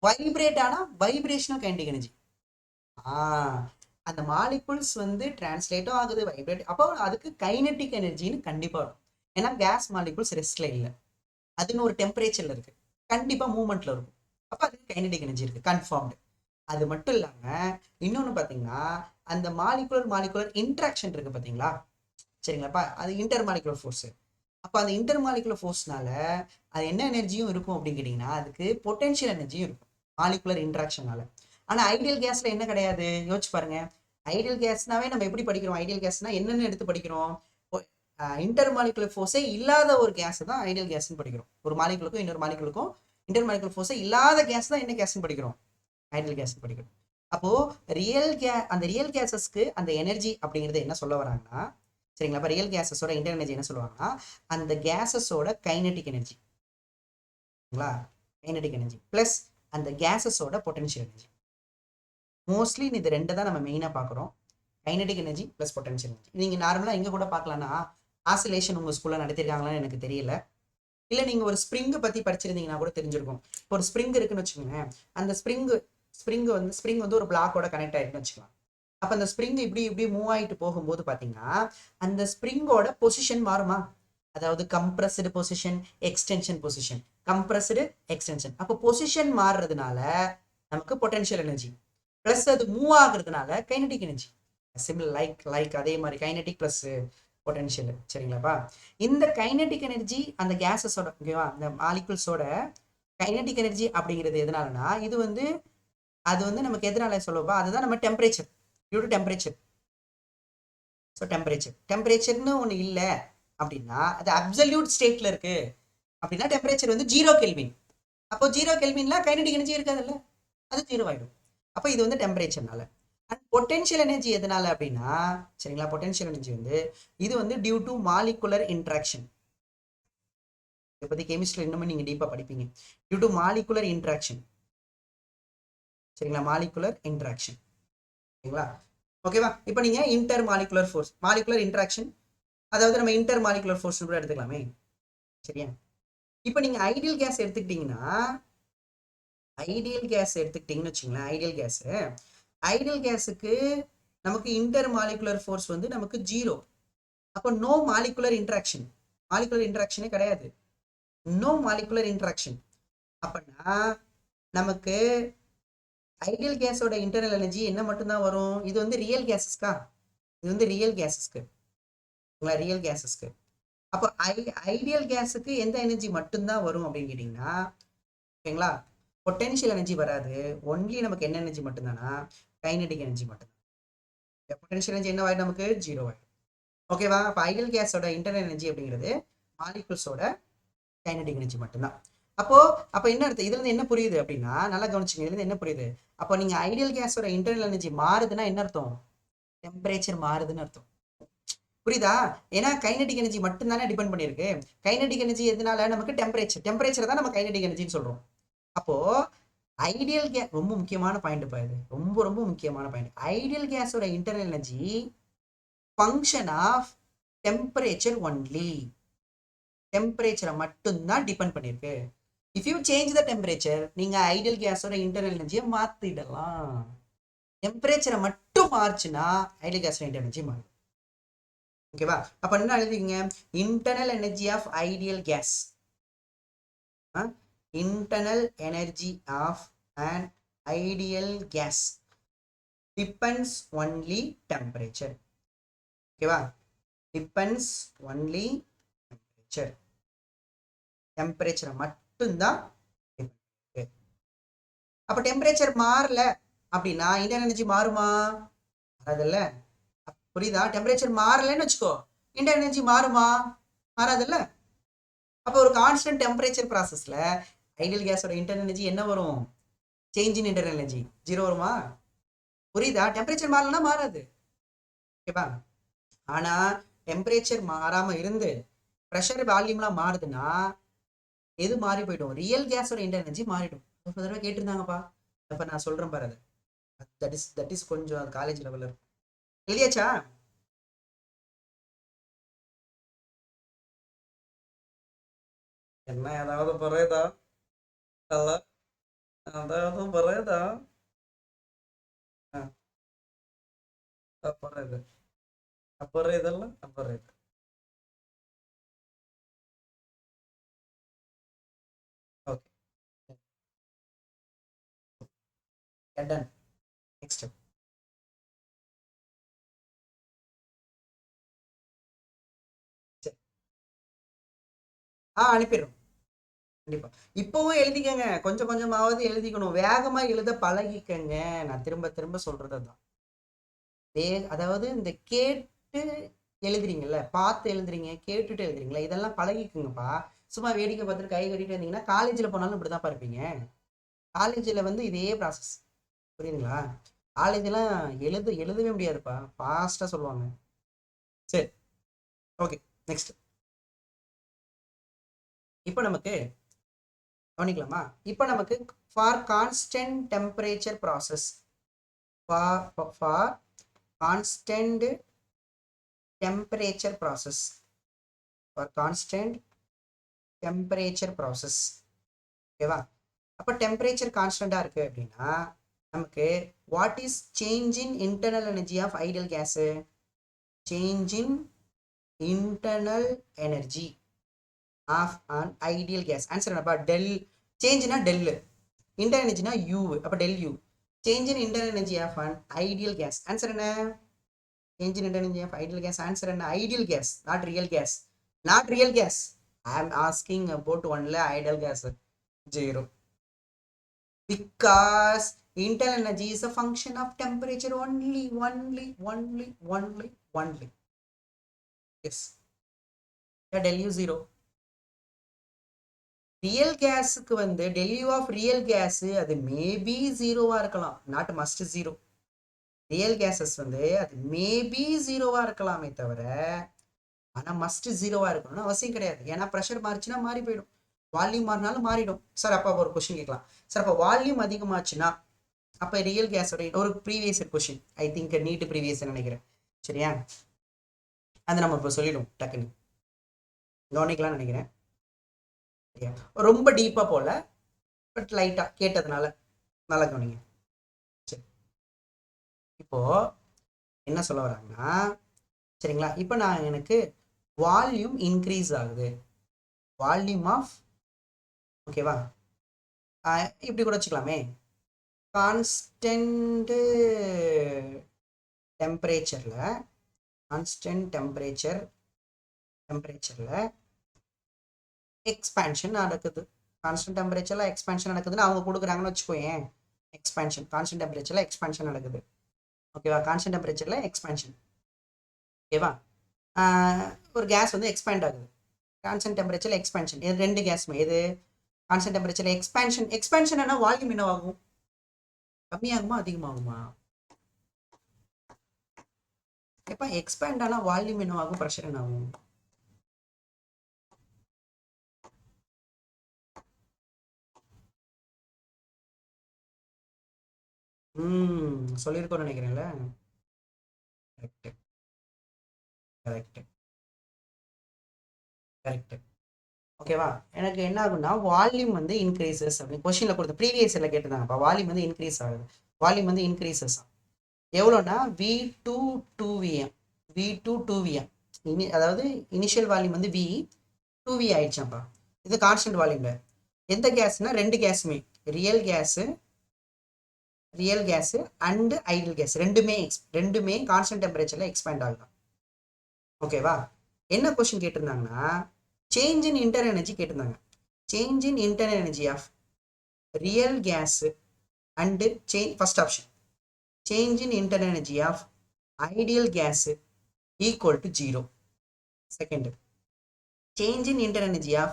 வைப்ரேட் ஆனால் வைப்ரேஷனல் கைனடிக் எனர்ஜி. அந்த மாலிகுல்ஸ் வந்து டிரான்ஸ்லேட்டும் ஆகுது, வைப்ரேட், அப்போ அதுக்கு கைனடிக் எனர்ஜின்னு கண்டிப்பாக இருக்கும். ஏன்னா கேஸ் மாலிகுல்ஸ் ரெஸ்ட்ல இல்லை, அதுன்னு ஒரு டெம்பரேச்சர்ல இருக்கு, கண்டிப்பா மூவ்மெண்ட்ல இருக்கும். அப்ப அதுக்கு கைனடிக் எனர்ஜி இருக்கு, கன்ஃபார்ம்டு. அது மட்டும் இல்லாம இன்னொன்னு பாத்தீங்கன்னா அந்த மாலிகுலர் இன்ட்ராக்ஷன் இருக்கு பாத்தீங்களா? சரிங்களாப்பா? அது இன்டர் மாலிகுலர் ஃபோர்ஸ். அப்ப அந்த இன்டர் மாலிகுலர் ஃபோர்ஸ்னால அது என்ன எனர்ஜியும் இருக்கும் அப்படின்னு கேட்டீங்கன்னா அதுக்கு பொட்டென்ஷியல் எனர்ஜியும் இருக்கும் மாலிகுலர் இன்ட்ராக்ஷனால. ஆனா ஐடியல் கேஸ்ல என்ன கிடையாது? யோசிச்சு பாருங்க. ஐடியல் கேஸ்னாவே நம்ம எப்படி படிக்கிறோம்? ஐடியல் கேஸ்னா என்னன்னு எடுத்து படிக்கிறோம்? இன்டர் மாலிகுலர் ஃபோர்ஸே இல்லாத ஒரு கேஸ் தான் ஐடியல் கேஸ்ன்னு படிக்கிறோம். ஒரு மாலிகுலுக்கும் இன்னொரு மாலிகுலுக்கும் இன்டர் மாலிகுலர் ஃபோர்ஸே இல்லாத கேஸ் தான் என்ன கேஸ்ன்னு படிக்கிறோம்? ஐடியல் கேஸ்ன்னு படிக்கிறோம். அப்போ அந்த ரியல் கேசஸ்க்கு அந்த எனர்ஜி அப்படிங்கிறது என்ன சொல்ல வராங்கன்னா, சரிங்களா? அப்போ ரியல் கேசஸோட இன்டர்னல் எனர்ஜி என்ன சொல்லுவாங்கன்னா, அந்த கேசஸோட kinetic energy, kinetic energy plus அந்த கேசஸோட பொட்டன்ஷியல் எனர்ஜி. மோஸ்ட்லி இது ரெண்டு தான் நம்ம மெயினாக பார்க்குறோம், kinetic energy plus potential energy. நீங்கள் நார்மலாக எங்கே கூட பார்க்கலாம்னா, ஆசிலேஷன் உங்கள் ஸ்கூலில் நடத்திருக்காங்களான்னு எனக்கு தெரியல, இல்லை நீங்கள் ஒரு ஸ்ப்ரிங்கை பற்றி படிச்சிருந்தீங்கன்னா கூட தெரிஞ்சிருக்கும். இப்போ ஒரு ஸ்ப்ரிங் இருக்குன்னு வச்சுக்கோங்களேன், அந்த ஸ்ப்ரிங் வந்து ஒரு பிளாக்கோட கனெக்ட் ஆகிருக்குன்னு வச்சுக்கலாம். அப்போ அந்த ஸ்ப்ரிங் இப்படி இப்படி மூவ் ஆகிட்டு போகும்போது பார்த்தீங்கன்னா அந்த ஸ்ப்ரிங்கோட பொசிஷன் மாறுமா? அதாவது compressed position, extension position, compressed extension. அப்போ பொசிஷன் மாறுறதுனால நமக்கு பொட்டன்ஷியல் எனர்ஜி, பிளஸ் அது மூவ் ஆகுறதுனால கைனடிக் எனர்ஜி. சிம்பிள் லைக் அதே மாதிரி கைனடிக் பிளஸ் பொட்டன்ஷியல். சரிங்களாப்பா? இந்த கைனடிக் எனர்ஜி அந்த கேஸஸோட, ஓகேவா, அந்த மாலிகுல்ஸோட கைனடிக் எனர்ஜி அப்படிங்கிறது எதனாலனா, அது வந்து நமக்கு எதனால சொல்லுவா, அதுதான் நம்ம temperature, due to temperature. So டெம்பரேச்சர்னு ஒன்று இல்லை அப்படின்னா, அது அப்சல்யூட் ஸ்டேட்ல இருக்கு அப்படின்னா டெம்பரேச்சர் வந்து 0 கெல்வின். அப்போ 0 கெல்வின்ல கைனடிக் எனர்ஜி இருக்காதுல்ல, அது 0 ஆயிடும். அப்போ இது வந்து டெம்பரேச்சர்னால. அண்ட் பொட்டென்ஷியல் எனர்ஜி எதனால அப்படின்னா, சரிங்களா, பொட்டென்ஷியல் எனர்ஜி வந்து இது வந்து டியூ டு மாலிகுலர் இன்ட்ராக்ஷன். இதை பத்தி கெமிஸ்ட்ரி இன்னுமே நீங்க டீப்பா படிப்பீங்க. Due to molecular interaction. சரிங்களா, மாலிகுலர் இன்ட்ராக்ஷன். சரிங்களா, ஓகேவா? இப்போ நீங்க intermolecular force, molecular interaction, அதாவது நம்ம இன்டர் மாலிகுலர் ஃபோர்ஸ் கூட எடுத்துக்கலாமே. சரியா? இப்போ நீங்க ஐடியல் கேஸ் எடுத்துக்கிட்டீங்கன்னா, வச்சுங்களேன், ஐடியல் கேஸுக்கு நமக்கு இன்டர் மாலிகுலர் ஃபோர்ஸ் வந்து நமக்கு 0. அப்போ நோ மாலிகுலர் இன்ட்ராக்ஷன், மாலிகுலர் இன்ட்ராக்ஷனே கிடையாது, நோ மாலிகுலர் இன்ட்ராக்ஷன். அப்படின்னா நமக்கு ஐடியல் கேஸோட இன்டர்னல் எனர்ஜி என்ன மட்டும்தான் வரும்? இது வந்து ரியல் கேஸஸ்க்கா, இது வந்து ரியல் கேஸஸ்க்கு, ரியல் கேஸஸ்க்கு. அப்போ ஐடியல் கேஸுக்கு எந்த எனர்ஜி மட்டும்தான் வரும் அப்படின்னு கேட்டிங்கன்னா, ஓகேங்களா, பொட்டென்ஷியல் எனர்ஜி வராது. ஒன்லி நமக்கு என்ன எனர்ஜி மட்டும்தானா, கைனடிக் எனர்ஜி மட்டும்தான். பொட்டென்ஷியல் எனர்ஜி என்ன ஆயிடும், நமக்கு 0 ஆயிடும். ஓகேவா? அப்போ ஐடியல் கேஸோட இன்டர்னல் எனர்ஜி அப்படிங்கிறது மாலிகுல்ஸோட கைனடிக் எனர்ஜி மட்டும்தான். அப்போ என்ன அர்த்தம், இதுல இருந்து என்ன புரியுது அப்படின்னா, நல்லா கவனிச்சுங்க, இதுல இருந்து என்ன புரியுது, அப்போ நீங்க ஐடியல் கேஸோட இன்டர்னல் எனர்ஜி மாறுதுன்னா என்ன அர்த்தம், டெம்பரேச்சர் மாறுதுன்னு அர்த்தம். புரியுதா? ஏன்னா கைனடிக் எனர்ஜி மட்டும் தானே டிபெண்ட் பண்ணிருக்கு. கைனடிக் எனர்ஜி எதனால, நமக்கு டெம்பரேச்சர் தான் நம்ம கைனடிக் எனர்ஜின்னு சொல்றோம். அப்போ ஐடியல் கேஸ், ரொம்ப முக்கியமான பாயிண்ட் பாருது, ரொம்ப ரொம்ப முக்கியமான பாயிண்ட். ஐடியல் கேஸோட internal energy function of temperature only, டெம்பரேச்சரை மட்டும்தான் டிபெண்ட் பண்ணிருக்கு. If you change the temperature, நீங்க ஐடியல் கேஸோட இன்டர்னல் எனர்ஜியை மாத்திடலாம். டெம்பரேச்சரை மட்டும் மாறுச்சுன்னா ஐடியல் கேஸோட இன்டர்னல் எனர்ஜி மாறும். ஓகேவா? அப்ப என்ன எழுதிங்க, internal energy of ideal gas, internal energy of an ideal gas depends only temperature. ஓகேவா? depends only temperature, டெம்பரேச்சரை மட்டும்தான். அப்ப டெம்பரேச்சர் மாறல அப்படின்னா இன்டர்னல் எனர்ஜி மாறுமா? மாறாதுல்ல. புரியுதா? டெம்பரேச்சர் மாறலன்னு வச்சுக்கோ, இன்டர்னல் எனர்ஜி மாறுமா? மாறாதுல்ல. அப்போ ஒரு கான்ஸ்டன்ட் டெம்பரேச்சர் ப்ராசஸ்ல ஐடியல் கேஸோட இன்டர்னல் எனர்ஜி என்ன வரும், சேஞ்ச் இன் இன்டர்னல் எனர்ஜி 0 வருமா? புரியுதா? டெம்பரேச்சர் மாறலன்னா மாறாது. ஓகேவா? ஆனா டெம்பரேச்சர் மாறாம இருந்து ப்ரெஷர் வால்யூம்லாம் மாறுதுன்னா எது மாறி போயிடும், ரியல் கேஸோட இன்டர்னல் எனர்ஜி மாறிடும். ஒரு தடவை கேட்டிருந்தாங்கப்பா, அப்ப நான் சொல்றேன் பாரு, தட் இஸ் கொஞ்சம் அது காலேஜ் லெவல்ல இருக்கும். எழுதியாச்சா? என்ன ஏதாவது பரேதா? அல்ல, ஏதாவது பரேதா? பரேது, அப்புறம் இதெல்லாம் அப்புறம் இது. Okay, ton. நெக்ஸ்ட் அனுப்பிடுறோம் கண்டிப்பா. இப்பவும் எழுதிக்கங்க, கொஞ்சம் கொஞ்சமாவது எழுதிக்கணும், வேகமா எழுத பழகிக்கங்க. நான் திரும்ப திரும்ப சொல்றதுதான், அதாவது இந்த கேட்டு எழுதுறீங்கல்ல, பார்த்து எழுதுறீங்க, கேட்டுட்டு எழுதுறீங்களா, இதெல்லாம் பழகிக்குங்கப்பா. சும்மா வேடிக்கை பார்த்துட்டு கை கட்டிட்டு இருந்தீங்கன்னா காலேஜில் போனாலும் இப்படிதான் இருப்பீங்க. காலேஜில் வந்து இதே ப்ராசஸ், புரியுதுங்களா? காலேஜெலாம் எழுதவே முடியாதுப்பா, ஃபாஸ்ட்டாக சொல்லுவாங்க. சரி, ஓகே. நெக்ஸ்ட் இப்போ நமக்கு கவனிக்கலாமா? இப்போ நமக்கு ஃபார் கான்ஸ்டன்ட் டெம்பரேச்சர் ப்ராசஸ், ஃபார் கான்ஸ்டன்ட் டெம்பரேச்சர் ப்ராசஸ், ஃபார் கான்ஸ்டன்ட் டெம்பரேச்சர் ப்ராசஸ், ஓகேவா? அப்போ டெம்பரேச்சர் கான்ஸ்டண்ட்டாக இருக்குது அப்படின்னா நமக்கு what is change in internal energy of ideal gas? Change in internal energy of an ideal gas. Answer என்னப்பா? டெல். சேஞ்ச்னா டெல், இன்டர்னல் எனர்ஜினா யூ, அப்போ del U. Change in internal energy of an ideal gas. Answer என்ன? Change in internal energy of ideal gas. Answer என்ன? Ideal gas, not real gas. Not real gas. I am asking about only ideal gas. 0. Because internal energy is a function of temperature only. Yes. Del U 0. Real கேஸுக்கு வந்து del U of real gas அது maybe 0வா இருக்கலாம், not must 0. Real gases வந்து அது maybe 0வா இருக்கலாமே தவிர ஆனா must 0வா இருக்கணும்னு அவசியம் கிடையாது. ஏன்னா ப்ரெஷர் மாறிச்சுன்னா மாறி போயிடும், வால்யூம் மாறினாலும் மாறிடும். சார் அப்போ ஒரு கொஸ்டின் கேட்கலாம், சார் அப்போ வால்யூம் அதிகமாச்சுன்னா அப்போ ரியல் கேஸோட ஒரு previous question, I think need previous நினைக்கிறேன், சரியா? அதை நம்ம இப்போ சொல்லிடுவோம் டக்குன்னு, கவனிக்கலாம்னு நினைக்கிறேன். சரியா? ரொம்ப டீப்பாக போகல, பட் லைட்டாக கேட்டதுனால நல்லா கவனிங்க. சரி, இப்போ என்ன சொல்ல வராங்கன்னா, சரிங்களா, இப்போ நான் எனக்கு வால்யூம் இன்க்ரீஸ் ஆகுது, வால்யூம் ஆஃப், ஓகேவா, இப்படி கூட வச்சுக்கலாமே, கான்ஸ்டன்ட் டெம்பரேச்சரில், கான்ஸ்டன்ட் டெம்பரேச்சரில் எக்ஸ்பேன்ஷன் நடக்குது. கான்ஸ்டன்ட் டெம்பரேச்சரில் எக்ஸ்பேன்ஷன் நடக்குதுன்னு அவங்க கொடுக்குறாங்கன்னு வச்சுக்கோயேன். எக்ஸ்பேன்ஷன், கான்ஸ்டன்ட் டெம்பரேச்சரில் எக்ஸ்பேன்ஷன் நடக்குது, ஓகேவா? கான்ஸ்டன்ட் டெம்பரேச்சரில் எக்ஸ்பேன்ஷன், ஓகேவா? ஒரு கேஸ் வந்து எக்ஸ்பேண்ட் ஆகுது, கான்ஸ்டன்ட் டெம்பரேச்சரில் எக்ஸ்பேன்ஷன். இது ரெண்டு கேஸுமே, இது கான்ஸ்டன்ட் டெம்பரேச்சரில் எக்ஸ்பேன்ஷன். எக்ஸ்பேன்ஷன் ஆனால் வால்யூம் என்னவாகும்? கம்மியாகுமா அதிகமாகுமா? எப்போ எக்ஸ்பேண்ட் ஆனால் வால்யூம் என்னவாகும், ப்ரெஷர் என்னாகும்? சொல்லியிருக்கோன்னு நினைக்கிறேன்ல. கரெக்ட் கரெக்ட் கரெக்ட், ஓகேவா? எனக்கு என்ன ஆகும்னா வால்யூம் வந்து இன்க்ரீசஸ் அப்படின்னு கொஸ்டினில் கொடுத்த ப்ரீவியஸ் இயரில் கேட்டுருந்தாங்கப்பா. வால்யூம் வந்து இன்க்ரீஸ் ஆகுது, வால்யூம் வந்து இன்க்ரீசஸ் எவ்வளோன்னா V2 2Vm, V2 2Vm. அதாவது இனிஷியல் வால்யூம் வந்து V 2V ஆயிடுச்சாப்பா. இது கான்ஸ்டன்ட் வால்யூம்ல. எந்த கேஸ்னா ரெண்டு கேஸுமே, real gas and ideal gas ரெண்டுமே கான்ஸ்டன்ட் டெம்பரேச்சரில் எக்ஸ்பேண்ட் ஆகுதான், ஓகேவா? என்ன கொஸ்டின் கேட்டிருந்தாங்கன்னா சேஞ்ச் இன் இன்டர்னல் எனர்ஜி கேட்டிருந்தாங்க. Change in internal energy of real gas and first option, change in internal energy of ideal gas equal to 0. Second, change in internal energy of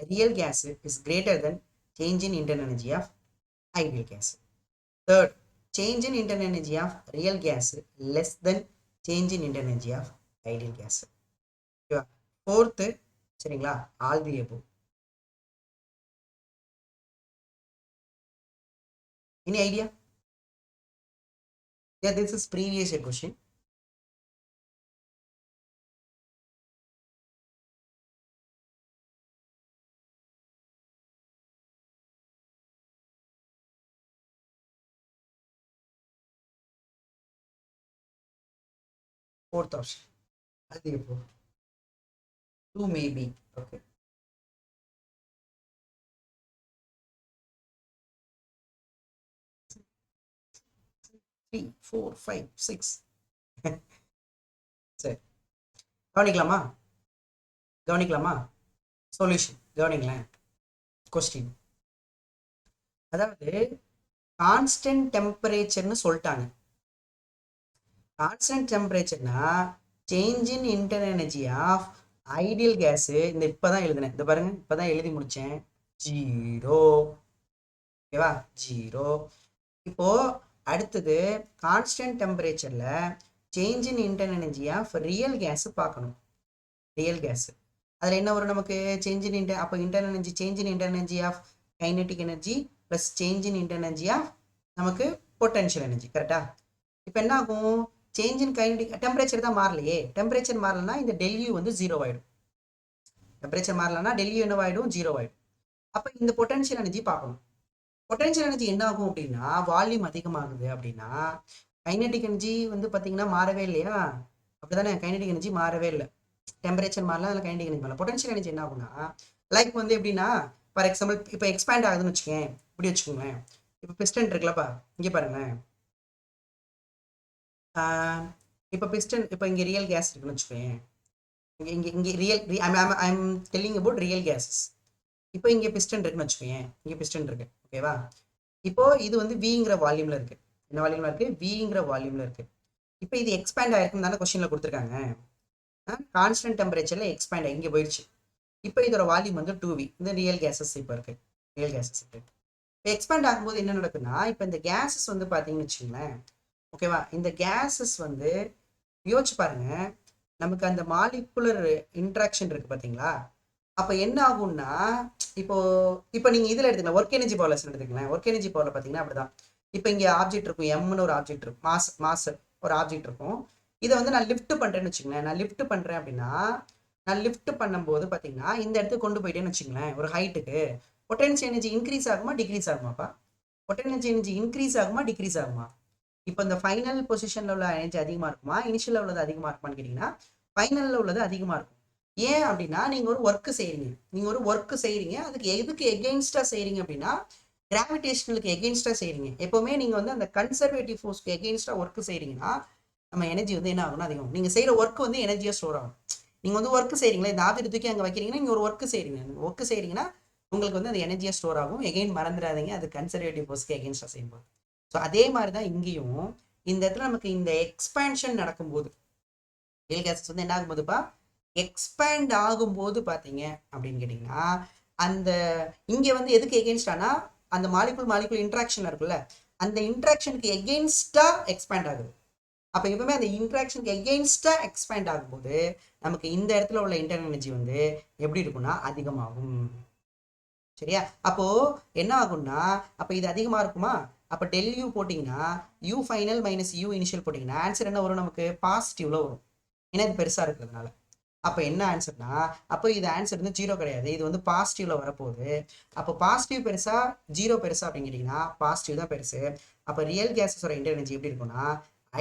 real gas is greater than change in internal energy of ideal gas. Third, change in internal energy of real gas less than change in internal energy of ideal gas. Fourth, சரிங்களா, all the above. Any idea? Yeah, this is previous year question. Fourth option, all the above. 2 maybe, okay. Three, 4, 5, 6. சரி, கவனிக்கலாமா? Solution கவனிங்களேன். Question அதாவது constant டெம்பரேச்சர்னு சொல்லிட்டாங்க. Constant டெம்பரேச்சர்னா change in internal energy of ideal gas. இந்த இப்போதான் எழுதினேன், இந்த பாருங்க, இப்போதான் எழுதி முடிச்சேன். 0, ஓகேவா? 0. இப்போ அடுத்தது கான்ஸ்டன்ட் டெம்பரேச்சரில் change in internal energy of real gas பார்க்கணும். ரியல் கேஸ் அதில் என்ன வரும் நமக்கு? சேஞ்ச் இன் அப்போ internal energy, change in internal energy of kinetic energy plus change in internal energy of நமக்கு பொட்டன்ஷியல் எனர்ஜி. கரெக்டா? இப்போ என்ன ஆகும்? சேஞ்ச் இன் கைனெட்டிக் டெம்பரேச்சர் தான் மாறலையே. டெம்பரேச்சர் மாறலன்னா இந்த டெல்யூ வந்து 0 ஆகிடும். Temperature மாறலன்னா tell you என்னவாயிடும்? 0 ஆகிடும். அப்போ இந்த பொட்டன்ஷியல் எனர்ஜி பார்க்கணும். பொட்டன்ஷியல் எனர்ஜி என்ன ஆகும் அப்படின்னா, வால்யூம் அதிகமாகுது அப்படின்னா கைனெட்டிக் எனர்ஜி வந்து பார்த்தீங்கன்னா மாறவே இல்லையா? அப்படிதானே? கைனெட்டிக் எனர்ஜி மாறவே இல்லை. டெம்பரேச்சர் மாறலாம், அதில் கைனெட்டிக் எனர்ஜி மாறலாம். பொட்டன்ஷியல் எனர்ஜி என்ன ஆகும்னா, லைக் வந்து எப்படின்னா, ஃபார் எக்ஸாம்பிள் இப்போ எக்ஸ்பேண்ட் ஆகுதுன்னு வச்சுக்கேன். இப்படி வச்சுக்கோங்களேன். இப்போ பிஸ்டன் இருக்குல்லப்பா, இங்கே பாருங்களேன். இப்போ பிஸ்டன், இப்போ இங்கே ரியல் கேஸ் இருக்குன்னு வச்சுக்கோங்க. இங்கே real I'm telling about real gases. இப்போ இங்கே பிஸ்டன் இருக்குன்னு வச்சுக்கோங்க. இங்கே பிஸ்டன் இருக்கு. ஓகேவா? இப்போ இது வந்து விங்கிற வால்யூம்ல இருக்கு. என்ன வால்யூம்ல இருக்கு? விங்கிற வால்யூம்ல இருக்கு. இப்போ இது எக்ஸ்பேண்ட் ஆயிருக்குன்னு தானே கொஸ்டின்ல கொடுத்துருக்காங்க. கான்ஸ்டன்ட் டெம்பரேச்சர்ல எக்ஸ்பேண்ட் இங்கே போயிடுச்சு. இப்போ இதோட வால்யூம் வந்து 2V. இந்த ரியல் கேஸஸ் இப்போ இருக்கு. ரியல் கேஸஸ் இருக்கு. இப்போ எக்ஸ்பேண்ட் ஆகும்போது என்ன நடக்குன்னா, இப்போ இந்த கேஸஸ் வந்து பார்த்தீங்கன்னு வச்சுங்களேன். ஓகேவா? இந்த கேஸஸ் வந்து யோசிச்சு பாருங்க, நமக்கு அந்த மாலிகுலர் இன்ட்ராக்ஷன் இருக்கு பார்த்தீங்களா? அப்போ என்ன ஆகும்னா, இப்போ நீங்கள் இதில் எடுத்துக்கலாம், ஒர்க் எனர்ஜி பவர்லெஸ் எடுத்துக்கலாம். ஒர்க் எனர்ஜி பவரில் பார்த்தீங்கன்னா அப்படிதான். இப்போ இங்கே ஆப்ஜெக்ட் இருக்கும், எம்னு ஒரு ஆப்ஜெக்ட் இருக்கும், மாஸ் ஒரு ஆப்ஜெக்ட் இருக்கும். இதை வந்து நான் லிஃப்ட் பண்ணுறேன்னு வச்சுங்களேன். நான் லிஃப்ட் பண்ணுறேன் அப்படின்னா, நான் லிஃப்ட் பண்ணும்போது பார்த்தீங்கன்னா இந்த இடத்துக்கு கொண்டு போயிட்டேன்னு வச்சுங்களேன், ஒரு ஹைட்டுக்கு. பொட்டன்ஷியல் எனர்ஜி இன்க்ரீஸ் ஆகுமா டிக்ரீஸ் ஆகுமாப்பா? பொட்டன்ஷியல் எனர்ஜி இன்க்ரீஸ் ஆகுமா டிக்ரீஸ் ஆகுமா? இப்போ இந்த ஃபைனல் பொசிஷனில் உள்ள எனர்ஜி அதிகமாக இருக்குமா, இனிஷியலில் உள்ளது அதிகமாக இருக்குமான்னு கேட்டிங்கன்னா, ஃபைனலில் உள்ளது அதிகமாக இருக்கும். ஏன் அப்படின்னா, நீங்கள் ஒரு ஒர்க்கு செய்கிறீங்க. அதுக்கு எதுக்கு எகெயின்ஸ்டாக செய்கிறீங்க அப்படின்னா, கிராவிடேஷனலுக்கு எகெயின்ஸ்டாக செய்கிறீங்க. எப்போவுமே நீங்கள் வந்து அந்த கன்சர்வேட்டிவ் ஃபோர்ஸ்க்கு எகெயின்ஸ்டாக ஒர்க்கு செய்கிறீங்கன்னா நம்ம எனர்ஜி வந்து என்ன ஆகும்னா அதிகம். நீங்கள் செய்கிற ஒர்க் வந்து எனர்ஜியாக ஸ்டோர் ஆகும். நீங்கள் வந்து ஒர்க்கு செய்கிறீங்களா, இந்த ஆப்ஜெக்ட் தூக்கி அங்கே வைக்கிறீங்கன்னா நீங்கள் ஒரு ஒர்க்கு செய்கிறீங்கன்னா உங்களுக்கு வந்து அது எனர்ஜியாக ஸ்டோர் ஆகும். எகெயின் மறந்துடாதீங்க, அது கன்சர்வேட்டிவ் ஃபோர்ஸ்க்கு எகெயின்ஸ்டாக செய்யும்போது. ஸோ அதே மாதிரி தான் இங்கேயும் இந்த இடத்துல நமக்கு இந்த எக்ஸ்பேன்ஷன் நடக்கும்போது ரியல் கேஸஸ் வந்து என்ன ஆகும்போதுப்பா, எக்ஸ்பேண்ட் ஆகும்போது பார்த்தீங்க அப்படின்னு கேட்டிங்கன்னா, அந்த இங்கே வந்து எதுக்கு எகெயின்ஸ்டானா, அந்த மாலிகுல் இன்ட்ராக்ஷன் இருக்குல்ல, அந்த இன்ட்ராக்ஷனுக்கு எகெயின்ஸ்டாக எக்ஸ்பேண்ட் ஆகுது. அப்போ எப்பவுமே அந்த இன்ட்ராக்ஷனுக்கு எகெயின்ஸ்டாக எக்ஸ்பேண்ட் ஆகும்போது நமக்கு இந்த இடத்துல உள்ள இன்டர்னல் எனர்ஜி வந்து எப்படி இருக்கும்னா அதிகமாகும். சரியா? அப்போ என்ன ஆகும்னா, அப்போ இது அதிகமாக இருக்குமா? அப்போ டெல் யூ போட்டிங்கன்னா you final minus you initial போட்டிங்கன்னா ஆன்சர் என்ன வரும்? நமக்கு பாசிட்டிவ்ல வரும். ஏன்னா இது பெருசாக இருக்கிறதுனால. அப்போ என்ன ஆன்சர்னா, அப்போ இது ஆன்சர் வந்து 0 கிடையாது, இது வந்து பாசிட்டிவ்ல வரப்போகுது. அப்போ பாசிட்டிவ் பெருசா 0 பெருசா அப்படின்னு கேட்டிங்கன்னா பாசிட்டிவ் தான் பெருசு. அப்போ ரியல் கேஸஸோட இன்டர்னல் எனர்ஜி எப்படி இருக்கும்னா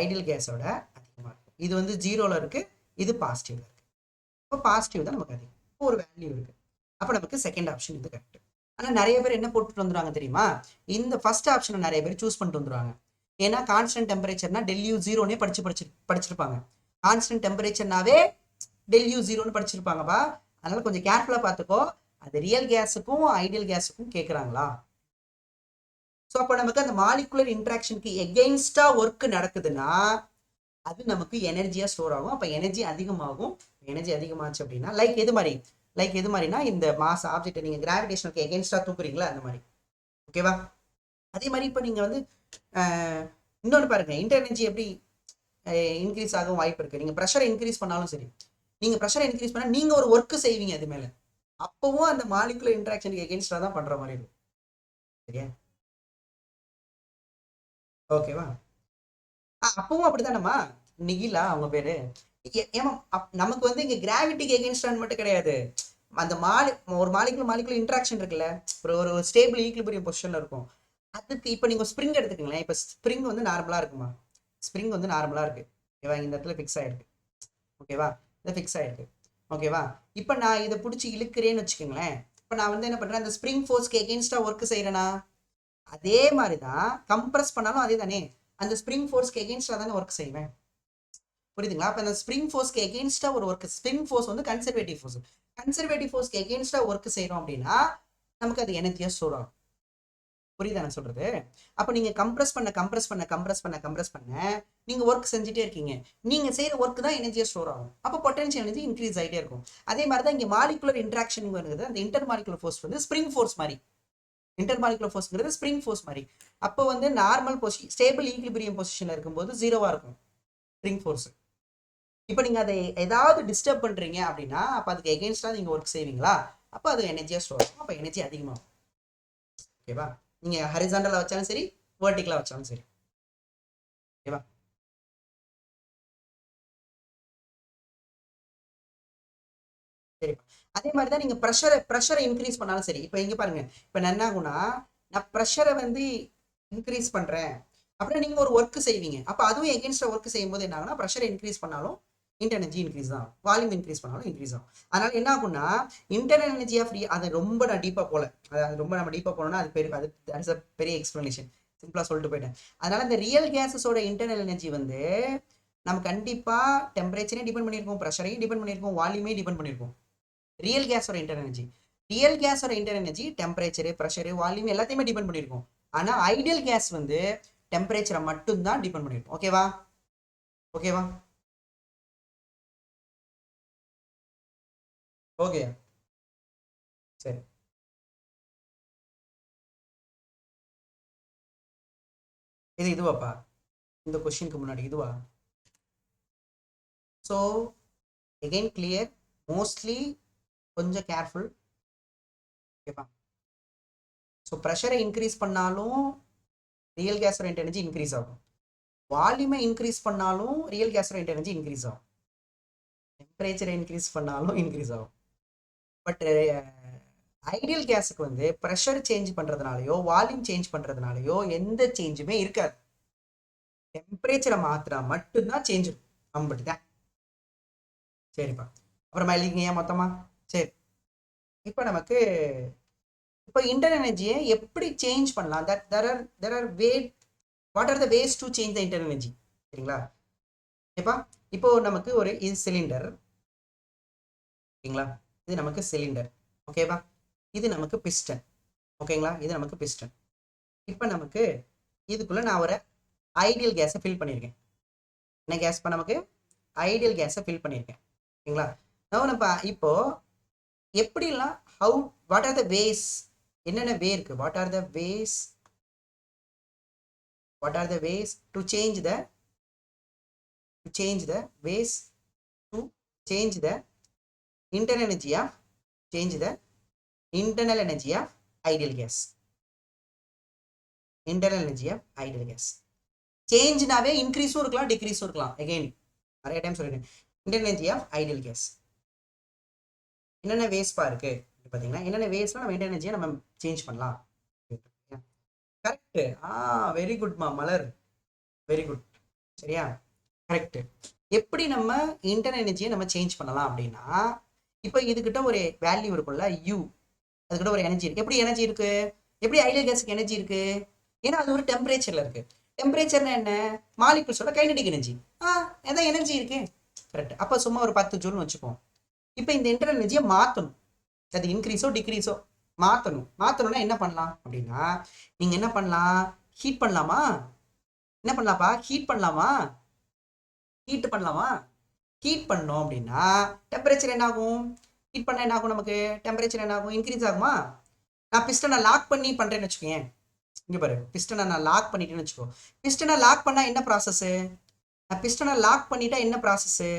ஐடியல் கேஸோட அதிகமாக இருக்கும். இது வந்து 0ல இருக்கு, இது பாசிட்டிவ்ல இருக்கு. இப்போ பாசிட்டிவ் தான் நமக்கு அதிகம். இப்போ ஒரு வேல்யூ இருக்கு. அப்போ நமக்கு செகண்ட் ஆப்ஷன் இது கரெக்ட். ஆனால் நிறைய பேர் என்ன போட்டுட்டு வந்துடுவாங்க தெரியுமா, இந்த ஃபர்ஸ்ட் ஆப்ஷனை நிறைய பேர் சூஸ் பண்ணிட்டு வந்துடுவாங்க. ஏன்னா கான்ஸ்டன்ட் டெம்பரேச்சர்னா டெல்யூ 0னே படிச்சிருப்பாங்க. கான்ஸ்டன்ட் டெம்பரேச்சர்னாவே டெல்யூ 0ன்னு படிச்சிருப்பாங்கப்பா. அதனால கொஞ்சம் கேர்ஃபுல்லாக பார்த்துக்கோ, அது ரியல் கேஸுக்கும் ஐடியல் கேஸுக்கும் கேட்குறாங்களா. ஸோ அப்போ நமக்கு அந்த மாலிகுலர் இன்ட்ராக்ஷனுக்கு எகெயின்ஸ்டா ஒர்க் நடக்குதுன்னா அது நமக்கு எனர்ஜியாக ஸ்டோர் ஆகும். அப்போ எனர்ஜி அதிகமாகும். எனர்ஜி அதிகமாச்சு அப்படின்னா லைக் எது மாதிரினா இந்த மாஸ் ஆப்ஜெக்டை நீங்கள் கிராவிடேஷனுக்கு எகெயின்ஸ்டாக தூக்குறீங்களா அந்த மாதிரி. ஓகேவா? அதே மாதிரி இப்போ நீங்கள் வந்து இன்னொன்று பாருங்க, இன்டர் எனர்ஜி எப்படி இன்க்ரீஸ் ஆகும் வாய்ப்பு இருக்குது. நீங்கள் ப்ரெஷரை இன்க்ரீஸ் பண்ணாலும் சரி, நீங்கள் ப்ரெஷரை இன்க்ரீஸ் பண்ணால் நீங்கள் ஒரு ஒர்க்கு செய்வீங்க அது மேலே, அப்பவும் அந்த மாலிகுலர் இன்ட்ராக்ஷனுக்கு எகெயின்ஸ்டாக தான் பண்ணுற மாதிரி இருக்கும். சரியா? ஓகேவா? அப்பவும் அப்படித்தானம்மா. நிகிலா அவங்க பேரு. ஏமா நமக்கு வந்து இங்க கிராவிட்டிக்கு எகெயின்ஸ்டான்னு மட்டும் கிடையாது, அந்த ஒரு மாலிகுலர் இன்ட்ராக்ஷன் இருக்குல்ல, ஒரு ஸ்டேபிள் ஈக்லிபிரியம் பொசிஷன்ல இருக்கும். அதுக்கு இப்போ நீங்க ஸ்ப்ரிங் எடுத்துக்கங்களேன். இப்போ ஸ்ப்ரிங் வந்து நார்மலா இருக்குமா, ஸ்ப்ரிங் வந்து நார்மலா இருக்கு. ஓகேவா? இந்த இடத்துல ஃபிக்ஸ் ஆயிருக்கு. ஓகேவா? இதை ஃபிக்ஸ் ஆயிருக்கு. ஓகேவா? இப்போ நான் இதை பிடிச்சி இழுக்கிறேன்னு வச்சுக்கோங்களேன். இப்போ நான் வந்து என்ன பண்றேன், அந்த ஸ்ப்ரிங் ஃபோர்ஸ்க்கு எகெயின்ஸ்டா ஒர்க் செய்யறேனா, அதே மாதிரி தான் கம்ப்ரஸ் பண்ணாலும் அதே தானே, அந்த ஸ்ப்ரிங் ஃபோர்ஸ்க்கு எகெயின்ஸ்டா தானே ஒர்க் செய்வேன். புரியுதுங்களா? அப்போ அந்த ஸ்ப்ரிங் ஃபோர்ஸ்க்கு எகெயின்ஸ்டா ஒரு ஒர்க், ஸ்ப்ரிங் ஃபோர்ஸ் வந்து கன்சர்வேட்டிவ் ஃபோர்ஸ்க்கு எகெயின்ஸ்டா ஒர்க் செய்யறோம் அப்படின்னா நமக்கு அது எனர்ஜியா ஸ்டோர் ஆகும். புரியுதா நான் சொல்றது? அப்போ நீங்க கம்ப்ரஸ் பண்ண நீங்க ஒர்க் செஞ்சுட்டே இருக்கீங்க. நீங்க செய்யற ஒர்க் தான் எனர்ஜியா ஸ்டோர் ஆகும். அப்போ பொட்டன்ஷியல் எனர்ஜி இன்க்ரீஸ் ஆகிட்டே இருக்கும். அதே மாதிரி தான் இங்க மாலிகுலர் இன்ட்ராக்ஷன் வருது. அந்த இன்டர் மாலிகுலர் ஃபோர்ஸ் வந்து ஸ்ப்ரிங் ஃபோர்ஸ் மாதிரி. இன்டர்மாலிகுலர் ஃபோர்ஸ்ங்கிறது ஸ்ப்ரிங் ஃபோர்ஸ் மாதிரி. அப்போ வந்து நார்மல் பொசிஷன் ஸ்டேபிள் ஈக்லிபிரியம் பொசிஷனில் இருக்கும்போது 0வா இருக்கும் ஸ்ப்ரிங் ஃபோர்ஸ். இப்போ நீங்கள் அதை ஏதாவது டிஸ்டர்ப் பண்ணுறீங்க அப்படின்னா அப்போ அதுக்கு எகென்ஸ்டாக நீங்கள் ஒர்க் செய்வீங்களா, அப்போ அது எனர்ஜியாக ஸ்டோர் ஆகும், அப்போ எனர்ஜி அதிகமாகும். ஓகேவா? நீங்கள் ஹரிசாண்டலாக வச்சாலும் சரி, வேர்ட்டிக்கலாக வச்சாலும் சரி. ஓகேவா? சரிப்பா. அதே மாதிரி தான் நீங்கள் ப்ரெஷரை இன்க்ரீஸ் பண்ணாலும் சரி. இப்போ இங்கே பாருங்க, இப்போ நான் என்ன ஆகுனா, நான் ப்ரெஷரை வந்து இன்க்ரீஸ் பண்ணுறேன் அப்படின்னா நீங்கள் ஒரு ஒர்க் செய்வீங்க. அப்போ அதுவும் எகென்ஸ்டாக ஒர்க் செய்யும்போது என்ன ஆகுனா, ப்ரெஷரை இன்க்ரீஸ் பண்ணாலும் இன்டர்னல் எனர்ஜி இன்க்ரீஸ் தான் ஆகும், வால்யூம் இன்க்ரீஸ் பண்ணாலும் இன்க்ரீஸ் ஆகும். அதனால என்ன ஆகும்னா, இன்டர்னல் எனர்ஜி ஆஃப் அது ரொம்ப நான் டீப்பாக போகல, அது ரொம்ப நம்ம டீப்பாக போனோம்னா அது பெரிய அது பெரிய எக்ஸ்பிளனேஷன், சிம்பிளாக சொல்லிட்டு போயிட்டேன். அதனால இந்த ரியல் கேஸஸோட இன்டர்னல் எனர்ஜி வந்து நம்ம கண்டிப்பாக டெம்பரேச்சரையும் டிபெண்ட் பண்ணியிருக்கோம், ப்ரெஷரையும் டிபெண்ட் பண்ணியிருக்கோம், வால்யூமே டிபெண்ட் பண்ணியிருக்கோம். ரியல் கேஸோட இன்டர்னல் எனர்ஜி, ரியல் கேஸோட internal energy temperature, pressure, volume எல்லாத்தையுமே டிபெண்ட் பண்ணியிருக்கோம். ஆனால் ஐடியல் கேஸ் வந்து டெம்பரேச்சரை மட்டும்தான் டிபெண்ட் பண்ணியிருக்கோம். ஓகேவா? ஓகேவா? ஓகே, சரி. இதுவாப்பா, இந்த கொஸ்டினுக்கு முன்னாடி இதுவா? ஸோ எகெயின் கிளியர், மோஸ்ட்லி கொஞ்சம் கேர்ஃபுல். ஓகேப்பா? ஸோ ப்ரெஷரை இன்க்ரீஸ் பண்ணாலும் ரியல் கேஸோட எனர்ஜி இன்க்ரீஸ் ஆகும், வால்யூமை இன்க்ரீஸ் பண்ணாலும் ரியல் கேஸோட எனர்ஜி இன்க்ரீஸ் ஆகும், டெம்பரேச்சரை இன்க்ரீஸ் பண்ணாலும் இன்க்ரீஸ் ஆகும். பட் ஐடியல் கேஸுக்கு வந்து ப்ரெஷர் சேஞ்ச் பண்ணுறதுனாலையோ வால்யூம் சேஞ்ச் பண்ணுறதுனாலையோ எந்த சேஞ்சுமே இருக்காது, டெம்பரேச்சரை மாத்திரா மட்டும்தான் சேஞ்ச் இருக்கும். அப்படிதான். சரிப்பா, அப்புறமா எழுதிங்க மொத்தமா. சரி, இப்போ நமக்கு இப்போ இன்டர்னல் எனர்ஜியை எப்படி சேஞ்ச் பண்ணலாம், what are the ways to change the internal energy. சரிங்களா? இப்போ நமக்கு ஒரு இது சிலிண்டர். ஓகேங்களா? இது நமக்கு சிலிண்டர். ஓகேவா? இது நமக்கு பிஸ்டன். ஓகேங்களா? இது நமக்கு பிஸ்டன். இப்போ நமக்கு இதுக்குள்ள நான் ஒரு ஐடியல் கேஸை ஃபில் பண்ணியிருக்கேன். என்ன கேஸ்? இப்போ நமக்கு ஐடியல் கேஸை ஃபில் பண்ணியிருக்கேன். ஓகேங்களா? நம்ம இப்போ எப்படிலாம் வாட் ஆர் த வேஸ், என்னென்ன வே இருக்கு, what are the ways to change the ways to change the internal energy of ideal gas. சேஞ்ச்னாவே இன்க்ரீஸும் இருக்கலாம், டிக்ரீஸும் இருக்கலாம். அகைன் நிறைய டைம் சொல்லிட்டேன், internal energy of ideal gas என்னென்ன வேஸ்பா இருக்கு பார்த்தீங்கன்னா, என்னென்ன வேஸ்லாம் நம்ம இன்டர்னல் எனர்ஜியை நம்ம சேஞ்ச் பண்ணலாம். கரெக்ட். வெரி குட்மா மலர், வெரி குட். சரியா? கரெக்ட். எப்படி நம்ம இன்டர்னல் எனர்ஜியை நம்ம சேஞ்ச் பண்ணலாம் அப்படின்னா, இப்போ இதுகிட்ட ஒரு வேல்யூ இருக்கும்ல, யூ, அதுக்கிட்ட ஒரு எனர்ஜி இருக்கு. எப்படி எனர்ஜி இருக்கு, எப்படி ஐடியல் கேஸுக்கு எனர்ஜி இருக்கு? ஏன்னா அது ஒரு டெம்பரேச்சர்ல இருக்கு. டெம்பரேச்சர்னா என்ன? மாலிகுல்ஸோட கைனடிக் எனர்ஜி. எதாவது எனர்ஜி இருக்கு. கரெக்ட். அப்போ சும்மா ஒரு 10 ஜூல்னு வச்சுப்போம். இப்போ இந்த இன்டர்னல் எனர்ஜியை மாற்றணும், அது இன்க்ரீஸோ டிக்ரீஸோ மாற்றணும்னா என்ன பண்ணலாம் அப்படின்னா, நீங்கள் என்ன பண்ணலாம், ஹீட் பண்ணலாமா? என்ன பண்ணலாம்ப்பா, ஹீட் பண்ணலாமா? ஹீட் பண்ணோம் அப்படின்னா டெம்பரேச்சர் என்ன ஆகும்? ஹீட் பண்ணால் என்ன ஆகும்? நமக்கு டெம்பரேச்சர் என்ன ஆகும்? இன்க்ரீஸ் ஆகுமா? நான் பிஸ்டனை லாக் பண்ணி பண்ணுறேன்னு வச்சுக்கோங்க. இங்கே பாரு, பிஸ்டனை நான் லாக் பண்ணிட்டேன்னு வச்சுக்கோ. பிஸ்டனை லாக் பண்ணால் என்ன ப்ராசஸ்ஸு? நான் பிஸ்டனை லாக் பண்ணிட்டா என்ன ப்ராசஸ்ஸு?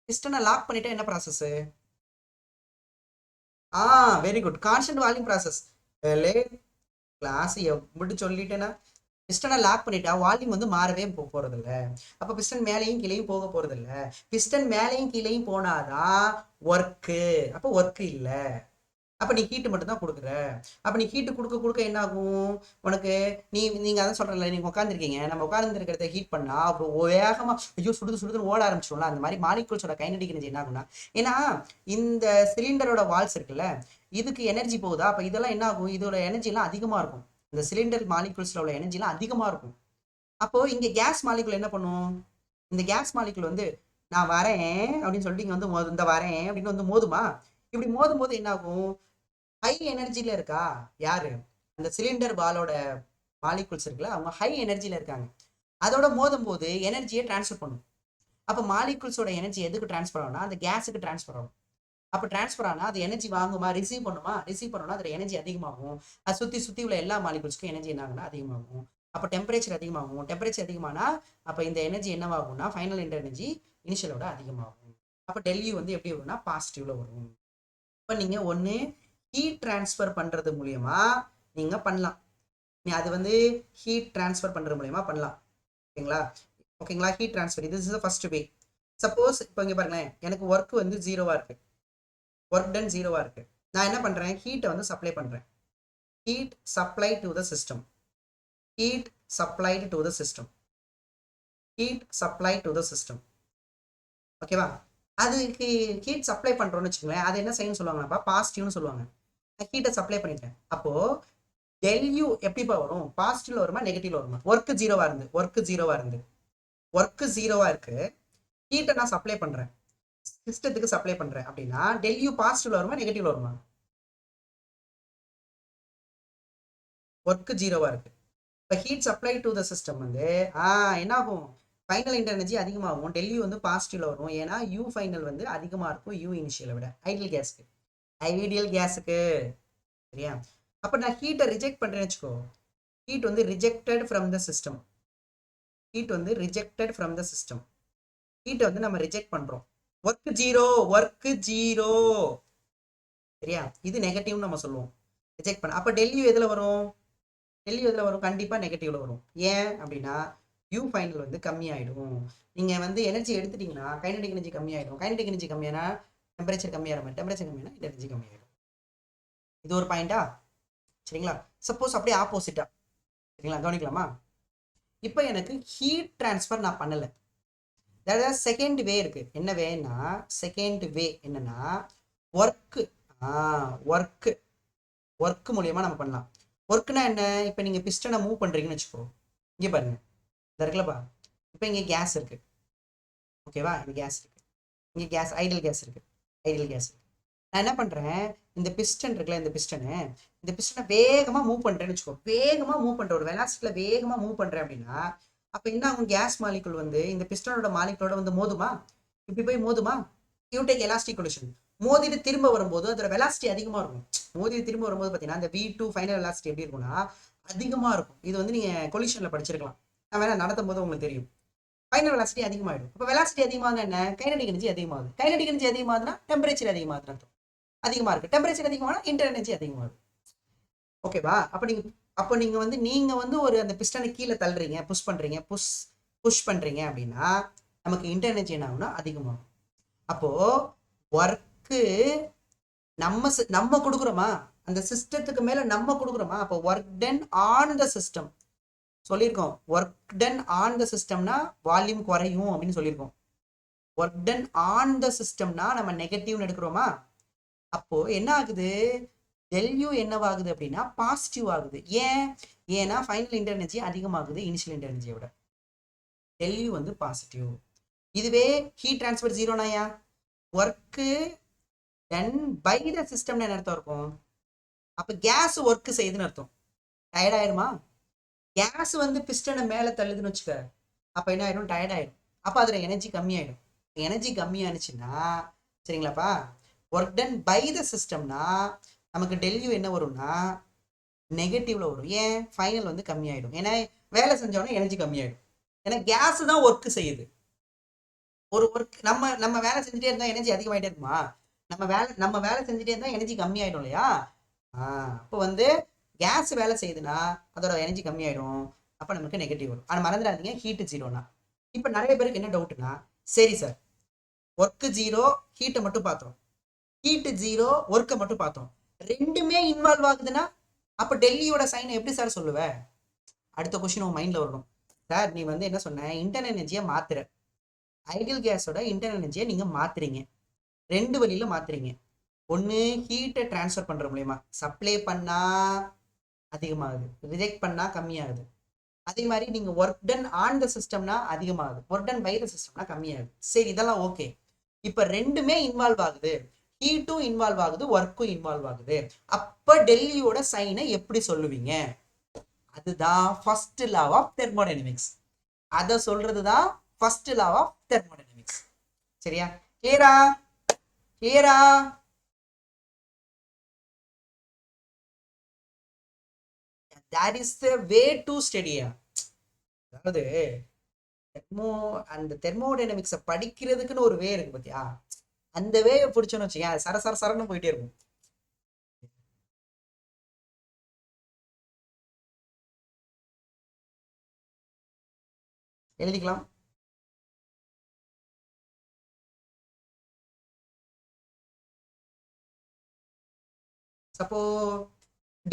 பிஸ்டனை லாக் பண்ணிட்டா என்ன process? Very good, constant volume process. Class எப்படி சொல்லிட்டேன்னா, பிஸ்டனை லாக் பண்ணிட்டா வால்யூம் வந்து மாறவே போறது இல்லை. அப்போ பிஸ்டன் மேலேயும் கீழேயும் போக போறது இல்லை. பிஸ்டன் மேலேயும் கீழேயும் போனாதான் ஒர்க்கு. அப்போ ஒர்க்கு இல்லை. அப்போ நீ ஹீட்டு மட்டும் தான் கொடுக்குற. அப்போ நீ ஹீட்டு கொடுக்க என்ன ஆகும் உனக்கு? நீங்கள் அதான் சொல்கிறல, நீங்கள் உட்காந்துருக்கீங்க, நம்ம உட்காந்துருக்கிறத ஹீட் பண்ணால் அப்புறம் வேகமாக ஐயோ சுடுதுன்னு ஓட ஆரம்பிச்சிடும்ல. அந்த மாதிரி மாலிகுல்ஸோட கைனடிக் எனர்ஜி என்ன ஆகும்னா, ஏன்னா இந்த சிலிண்டரோட வால்ஸ் இருக்குல்ல, இதுக்கு எனர்ஜி போகுதா, அப்போ இதெல்லாம் என்ன ஆகும், இதோட எனர்ஜிலாம் அதிகமாக இருக்கும். இந்த சிலிண்டர் மாலிகுல்ஸில் உள்ள எனர்ஜிலாம் அதிகமாக இருக்கும். அப்போது இங்கே கேஸ் மாலிகுல் என்ன பண்ணும்? இந்த கேஸ் மாலிகுல் வந்து நான் வரேன் அப்படின்னு சொல்லிட்டு இங்கே வந்து இந்த வரேன் அப்படின்னு வந்து மோதுமா? இப்படி மோதும் போது என்ன ஆகும்? ஹை எனர்ஜியில் இருக்கா யாரு? அந்த சிலிண்டர் பாலோட மாலிகுல்ஸ் இருக்குல்ல, அவங்க ஹை எனர்ஜியில் இருக்காங்க. அதோட மோதும் போது எனர்ஜியை டிரான்ஸ்ஃபர் பண்ணும். அப்போ மாலிகுல்ஸோட எனர்ஜி எதுக்கு டிரான்ஸ்ஃபர் ஆகும்னா அந்த கேஸுக்கு டிரான்ஸ்ஃபர் ஆகும். அப்போ டிரான்ஸ்ஃபர் ஆனால் அது எனர்ஜி வாங்குமா, ரிசீவ் பண்ணுமா? ரிசீவ் பண்ணோம்னா அதில் எனர்ஜி அதிகமாகும். அது சுற்றி உள்ள எல்லா மாலிகுல்ஸ்க்கும் எனர்ஜி என்ன ஆகுனா அதிகமாகும். அப்போ டெம்பரேச்சர் அதிகமாகும். டெம்பரேச்சர் அதிகமானா அப்போ இந்த எனர்ஜி என்னவாகும்னா ஃபைனல் இன்டர் எனர்ஜி இனிஷியலோட அதிகமாகும். அப்போ டெல்யூ வந்து எப்படி வரும்னா பாசிட்டிவ்ல வரும். இப்போ நீங்கள் ஒன்று ஹீட் டிரான்ஸ்ஃபர் பண்ணுறது மூலியமா நீங்கள் பண்ணலாம். அது வந்து ஹீட் டிரான்ஸ்ஃபர் பண்ணுறது மூலியமா பண்ணலாம். ஓகேங்களா ஹீட் டிரான்ஸ்ஃபர் இது இஸ் ஃபர்ஸ்ட் வே. சப்போஸ் இப்போ இங்கே பாருங்களேன், எனக்கு ஒர்க் வந்து 0வா இருக்கு, ஒர்க் டன் 0வா இருக்கு. நான் என்ன பண்ணுறேன், ஹீட்டை வந்து சப்ளை பண்ணுறேன். Heat supply to the system, heat supplied to the system, heat supply to the system. ஓகேவா? அதுக்கு ஹீட் சப்ளை பண்ணுறோன்னு வச்சுக்கோங்களேன், அது என்ன செய்யணும்னு சொல்லுவாங்கப்பா, பாசிட்டிவ்னு சொல்லுவாங்க. ஹீட்டை சப்ளை பண்ணிட்டேன். அப்போது டெல்யூ எப்படிப்பா வரும், பாசிட்டிவ்ல வருமா நெகட்டிவ்ல வருமா? ஒர்க்கு 0வா இருந்து ஒர்க்கு 0வா இருக்கு, ஹீட்டை நான் சப்ளை பண்ணுறேன், சிஸ்டத்துக்கு சப்ளை பண்ணுறேன் அப்படின்னா டெல்யூ பாசிட்டிவ்ல வருமா நெகட்டிவ்ல வருமா? ஒர்க்கு 0வா இருக்கு. இப்போ heat supply to the system வந்து என்ன ஆகும், ஃபைனல் இன்டர் எனர்ஜி அதிகமாகும். டெல்யூ வந்து பாசிட்டிவ்ல வரும். ஏன்னா யூ ஃபைனல் வந்து அதிகமாக இருக்கும் யூ இனிஷியலை விட. ஐடியல் கேஸுக்கு சரியா? அப்போ நான் ஹீட்டை ரிஜெக்ட் பண்ணுறேன்னு வச்சுக்கோ, ஹீட் வந்து rejected from the system, heat வந்து ரிஜெக்டட் ஃப்ரம் த சிஸ்டம். ஹீட்டை வந்து நம்ம ரிஜெக்ட் பண்ணுறோம். ஒர்க் 0 சரியா? இது நெகட்டிவ்னு நம்ம சொல்லுவோம், ரிஜெக்ட் பண்ண. அப்போ டெல்யூ எதில் வரும், கண்டிப்பாக நெகட்டிவ்ல வரும். ஏன் அப்படின்னா யூ ஃபைனல் வந்து கம்மியாயிடும். நீங்கள் வந்து எனர்ஜி எடுத்துட்டீங்கன்னா கைனடிக் எனர்ஜி கம்மியாயிடும். கைனடிக் எனர்ஜி கம்மியானா டெம்பரேச்சர் கம்மியாகிற, டெம்பரேச்சர் கம்மியானா எனர்ஜி கம்மியாயிடும். இது ஒரு பாயிண்டா? சரிங்களா? சப்போஸ் அப்படியே ஆப்போசிட்டா, சரிங்களா, கவனிக்கலாமா? இப்போ எனக்கு ஹீட் டிரான்ஸ்ஃபர் நான் பண்ணலை, அதாவது செகண்ட் வே இருக்கு. என்ன வேன்னா செகண்ட் வே என்னன்னா ஒர்க்கு ஒர்க் மூலியமா நம்ம பண்ணலாம். ஒர்க்னா என்ன, இப்போ நீங்க பிஸ்டனை மூவ் பண்றீங்கன்னு வச்சுக்கோ, இங்கே பாருங்க இந்த இருக்குல்லப்பா, இப்போ இங்கே கேஸ் இருக்கு, ஓகேவா? இது கேஸ் இருக்கு, இங்கே கேஸ் ஐடியல் கேஸ் இருக்கு. நான் என்ன பண்றேன், இந்த பிஸ்டன் இருக்குல்ல, இந்த பிஸ்டனை வேகமா மூவ் பண்றேன்னு வச்சுக்கோ, வேகமா மூவ் பண்ற, ஒரு வெலாசிட்டில வேகமா மூவ் பண்றேன் அப்படின்னா அப்ப என்ன ஆகும், கேஸ் மாலிகுல் வந்து இந்த பிஸ்டனோட மாலிகுலோட வந்து மோதுமா, இப்படி போய் மோதுமா? யூ டேக் எலாஸ்டிக் கொலிஷன், மோதிட்டு திரும்ப வரும்போது அதோட வெலாசிட்டி அதிகமா இருக்கும். மோதிட்டு திரும்ப வரும்போது பார்த்தீங்கன்னா இந்த V2 ஃபைனல் வெலாசிட்டி எப்படி இருக்கும்னா அதிகமா இருக்கும். இது வந்து நீங்க கொலிஷன்ல படிச்சிருக்கலாம், நான் வேணா நடத்தும் போது உங்களுக்கு தெரியும். ஃபைனல் வெலாசிட்டி அதிகமாகிடும். இப்போ வெலாசிட்டி அதிகமாக என்ன, கைனடிக் எனர்ஜி அதிகமாகுது. கைனடிக் எனர்ஜி அதிகமாகுதுன்னா டெம்பரேச்சர் அதிகமாகுதுன்னு அர்த்தம். அதிகமா இருக்கு, டெம்பரேச்சர் அதிகமான இன்டர் எனர்ஜி அதிகமாகுது. ஓகேவா? அப்போ நீங்க வந்து ஒரு அந்த பிஸ்டனை கீழே தள்ளுறீங்க, புஷ் பண்றீங்க அப்படின்னா நமக்கு இன்டர் எனர்ஜி என்ன ஆகும்னா அதிகமாகும். அப்போ ஒர்க்கு நம்ம கொடுக்குறோமா, அந்த சிஸ்டத்துக்கு மேல நம்ம கொடுக்குறோமா? அப்போ work done on the system சொல்லியிருக்கோம். ஒர்க் டன் ஆன் த சிஸ்டம்னா வால்யூம் குறையும் அப்படின்னு சொல்லியிருக்கோம். ஒர்க் டன் ஆன் த சிஸ்டம்னா நம்ம நெகட்டிவ்னு எடுக்கிறோமா? அப்போ என்ன ஆகுது, டெல்யூ என்னவாகுது அப்படின்னா பாசிட்டிவ் ஆகுது. ஏன்னா ஃபைனல் இன்டர் எனர்ஜி அதிகமாகுது இனிஷியல் இன்டர் எனர்ஜியை விட. டெல்யூ வந்து பாசிட்டிவ். இதுவே ஹீட் டிரான்ஸ்ஃபர் 0னாயா, ஒர்க்கு டன் பை த சிஸ்டம்னு என்ன அர்த்தம் இருக்கும், அப்ப கேஸ் ஒர்க் செய்யுதுன்னு அர்த்தம். டயர்ட் ஆயிருமா, கேஸ் வந்து பிஸ்டனை மேல தள்ளுதுன்னு வச்சுக்க, அப்ப என்ன ஆயிடும், டயர்ட் ஆயிடும். அப்ப அதுல எனர்ஜி கம்மியாயிடும். எனர்ஜி கம்மியானுச்சுன்னா சரிங்களாப்பா, ஒர்க் டன் பை த சிஸ்டம்னா நமக்கு டெல்யூ என்ன வரும்னா நெகட்டிவ்ல வரும். ஏன், ஃபைனல் வந்து கம்மியாயிடும். ஏன்னா வேலை செஞ்சோன்னா எனர்ஜி கம்மியாயிடும். ஏன்னா கேஸ் தான் ஒர்க் செய்யுது. ஒரு ஒர்க் நம்ம வேலை செஞ்சுட்டே இருந்தா எனர்ஜி அதிகமாயிட்டே இருக்குமா, நம்ம வேலை செஞ்சுட்டே இருந்தா எனர்ஜி கம்மியாயிடும் இல்லையா? அப்போ வந்து கேஸ் வேலை செய்யுதுன்னா அதோட எனர்ஜி கம்மியாயிடும். அப்ப நமக்கு நெகட்டிவ் வரும். ஆனா மறந்துடாதீங்க, ஹீட் 0னா. இப்ப நிறைய பேருக்கு என்ன டவுட்னா, சரி சார் ஒர்க்கு 0 ஹீட்டை மட்டும் பார்த்தோம், ஹீட் 0 ஒர்க்கை மட்டும் பார்த்தோம், ரெண்டுமே இன்வால்வ் ஆகுதுன்னா அப்ப டெல்லியோட சைனை எப்படி சார் சொல்லுவ? அடுத்த கொஸ்டின் உங்க மைண்ட்ல வரணும். சார் நீ வந்து என்ன சொன்ன, இன்டர்னல் எனர்ஜியை மாத்துற, ஐடியல் கேஸோட இன்டர்னல் எனர்ஜியை நீங்க மாத்துறீங்க. ரெண்டு வழியில மாத்துறீங்க. ஒன்னு ஹீட்டை டிரான்ஸ்ஃபர் பண்ற மூலியமா, சப்ளை பண்ணா அதிகமாகுது, ரிஜெக்ட் பண்ணா கம்மியாகுது. அதே மாதிரி நீங்க ஒர்க் டன் ஆன் த சிஸ்டம்னா அதிகமாகுது, ஒர்க் டன் பை த சிஸ்டம்னா கம்மியாகுது. சரி இதெல்லாம் ஓகே. இப்ப ரெண்டுமே இன்வால்வ் ஆகுது, ஹீட்டும் இன்வால்வ் ஆகுது, ஒர்க்கும் இன்வால்வ் ஆகுது. அப்ப டெல்லியோட சைனை எப்படி சொல்லுவீங்க? அதுதான் ஃபர்ஸ்ட் லா ஆஃப் தெர்மோடைனமிக்ஸ். அதை சொல்றதுதான் ஃபர்ஸ்ட் லா ஆஃப் தெர்மோடைனமிக்ஸ். சரியா? கிளியரா? that is the way to study. அதாவது அந்த தெர்மோடைனமிக்ஸை படிக்கிறதுக்குன்னு ஒரு வே இருக்கு பாத்தியா, அந்த வே பிடிச்சோன்னு வச்சுக்கேன் சர சர சரன்னு போயிட்டே இருக்கும். எழுதிக்கலாம். அப்போ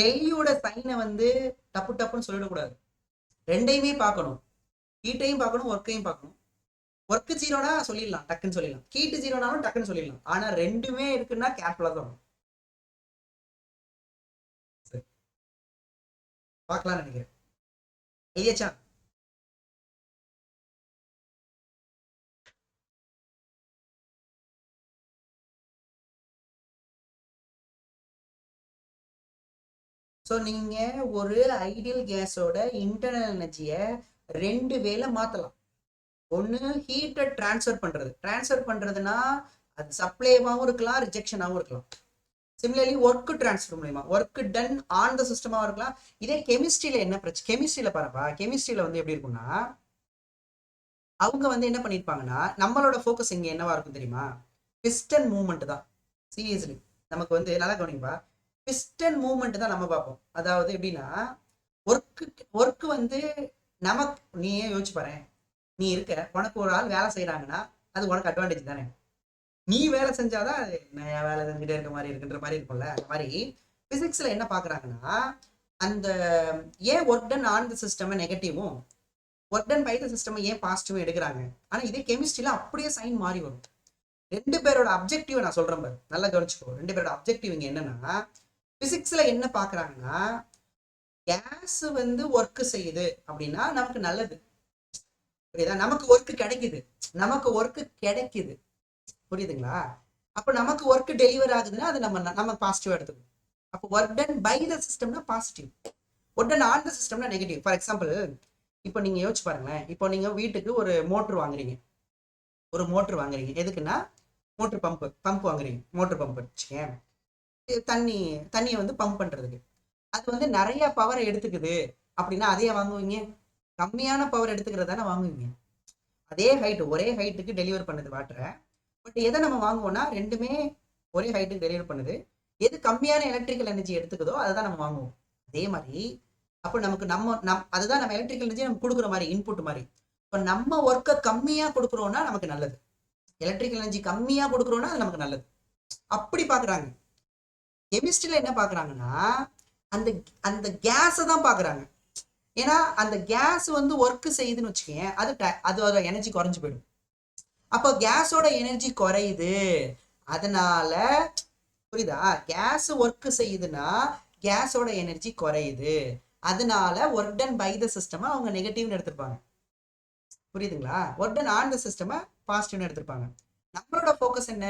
டெல்லியோட சைனை வந்து டப்பு டப்புன்னு சொல்லிடக்கூடாது, ரெண்டையுமே பார்க்கணும். ஹீட்டையும் பார்க்கணும், ஒர்க்கையும் பார்க்கணும். ஒர்க்கு ஜீரோனா சொல்லிடலாம், டக்குன்னு சொல்லிடலாம். ஹீட்டு ஜீரோனாலும் டக்குன்னு சொல்லிடலாம். ஆனா ரெண்டுமே இருக்குன்னா கேர்ஃபுல்லா தான் பார்க்கலாம் நினைக்கிறேன். இல்லையாச்சா? ஸோ நீங்கள் ஒரு ஐடியல் கேஸோட இன்டர்னல் எனர்ஜியை ரெண்டு வேல மாற்றலாம். ஒன்று ஹீட்டை ட்ரான்ஸ்ஃபர் பண்ணுறதுனா அது சப்ளைவாகவும் இருக்கலாம், ரிஜெக்ஷனாகவும் இருக்கலாம். சிமிலர்லி ஒர்க்கு ட்ரான்ஸ்ஃபர் மூலியமா ஒர்க் டன் ஆன் த சிஸ்டமாக இருக்கலாம். இதே கெமிஸ்ட்ரியில் என்ன பிரச்சனை, கெமிஸ்ட்ரியில் பாருப்பா, கெமிஸ்ட்ரியில் வந்து எப்படி இருக்கும்னா அவங்க வந்து என்ன பண்ணியிருப்பாங்கன்னா, நம்மளோட ஃபோக்கஸ் இங்கே என்னவா இருக்கும் தெரியுமா, பிஸ்டன் மூவ்மெண்ட் தான். சீரியஸ்லி நமக்கு வந்து நல்லா கவனிப்பா, பிஸ்டன் மூவ்மெண்ட் தான் நம்ம பார்ப்போம். அதாவது எப்படின்னா ஒர்க்கு வந்து நமக்கு, நீயே யோசிச்சு பாரு, நீ இருக்க உனக்கு ஒரு ஆள் வேலை செய்யறாங்கன்னா அது உனக்கு அட்வான்டேஜ் தானே. நீ வேலை செஞ்சாதான் அது நான் வேலை செஞ்சுட்டே இருக்க மாதிரி இருக்குன்ற மாதிரி இருக்கும்ல. அந்த மாதிரி பிசிக்ஸ்ல என்ன பாக்குறாங்கன்னா, அந்த ஏன் work done on the system நெகட்டிவும் work done by the system ஏன் பாசிட்டிவும் எடுக்கிறாங்க. ஆனா இதே கெமிஸ்ட்ரியில அப்படியே சைன் மாறி வரும். ரெண்டு பேரோட அப்ஜெக்டிவ் நான் சொல்றேன் பாரு, நல்லா கவனிச்சுக்கோ. ரெண்டு பேரோட அப்ஜெக்டிவ் இங்க என்னன்னா, பிசிக்ஸ்ல என்ன பாக்குறாங்கன்னா, கேஸ் வந்து ஒர்க் செய்யுது அப்படின்னா நமக்கு நல்லது, புரியுதா? நமக்கு ஒர்க் கிடைக்குது, புரியுதுங்களா? அப்ப நமக்கு ஒர்க் டெலிவர் ஆகுதுன்னா அது நம்ம பாசிட்டிவா எடுத்துக்கணும். அப்போ ஒர்க் டன் பை த சிஸ்டம்னா positive, work done on the சிஸ்டம்னா நெகட்டிவ். ஃபார் எக்ஸாம்பிள், இப்போ நீங்க யோசிச்சு பாருங்களேன், இப்போ நீங்க வீட்டுக்கு ஒரு மோட்டர் வாங்குறீங்க, எதுக்குன்னா மோட்டர் பம்ப் வாங்குறீங்க, மோட்டர் பம்ப் வச்சுக்கேன், தண்ணியை வந்து பம்ப் பண்றதுக்கு. அது வந்து நிறைய பவரை எடுத்துக்குது அப்படின்னா அதையே வாங்குவீங்க? கம்மியான பவர் எடுத்துக்கிறதானே வாங்குவீங்க. அதே ஹைட், ஒரே ஹைட்டுக்கு டெலிவர் பண்ணுது வாட்டரை. பட் எதை நம்ம வாங்குவோம்னா ரெண்டுமே ஒரே ஹைட்டுக்கு டெலிவர் பண்ணுது. எது கம்மியான எலக்ட்ரிக்கல் எனர்ஜி எடுத்துக்குதோ அதை தான் நம்ம வாங்குவோம். அதே மாதிரி அப்போ நமக்கு அதுதான் நம்ம எலக்ட்ரிக்கல் எனர்ஜி நம்ம கொடுக்குற மாதிரி இன்புட் மாதிரி. இப்போ நம்ம ஒர்க்கை கம்மியா கொடுக்குறோம்னா நமக்கு நல்லது, எலக்ட்ரிக்கல் எனர்ஜி கம்மியா கொடுக்குறோம்னா அது நமக்கு நல்லது. அப்படி பாக்குறாங்க. கெமிஸ்ட்ரியில என்ன பாக்குறாங்கன்னா, அந்த அந்த கேஸை தான் பாக்குறாங்க. ஏன்னா அந்த கேஸ் வந்து ஒர்க் செய்யுதுன்னு வச்சுக்கேன், அதோட எனர்ஜி குறைஞ்சு போயிடும். அப்போ கேஸோட எனர்ஜி குறையுது, அதனால புரியுதா, கேஸ் ஒர்க் செய்யுதுன்னா கேஸோட எனர்ஜி குறையுது, அதனால work done by the system அவங்க நெகட்டிவ்னு எடுத்திருப்பாங்க. புரியுதுங்களா? Work done on the system பாசிட்டிவ்னு எடுத்திருப்பாங்க. நம்மளோட ஃபோக்கஸ் என்ன,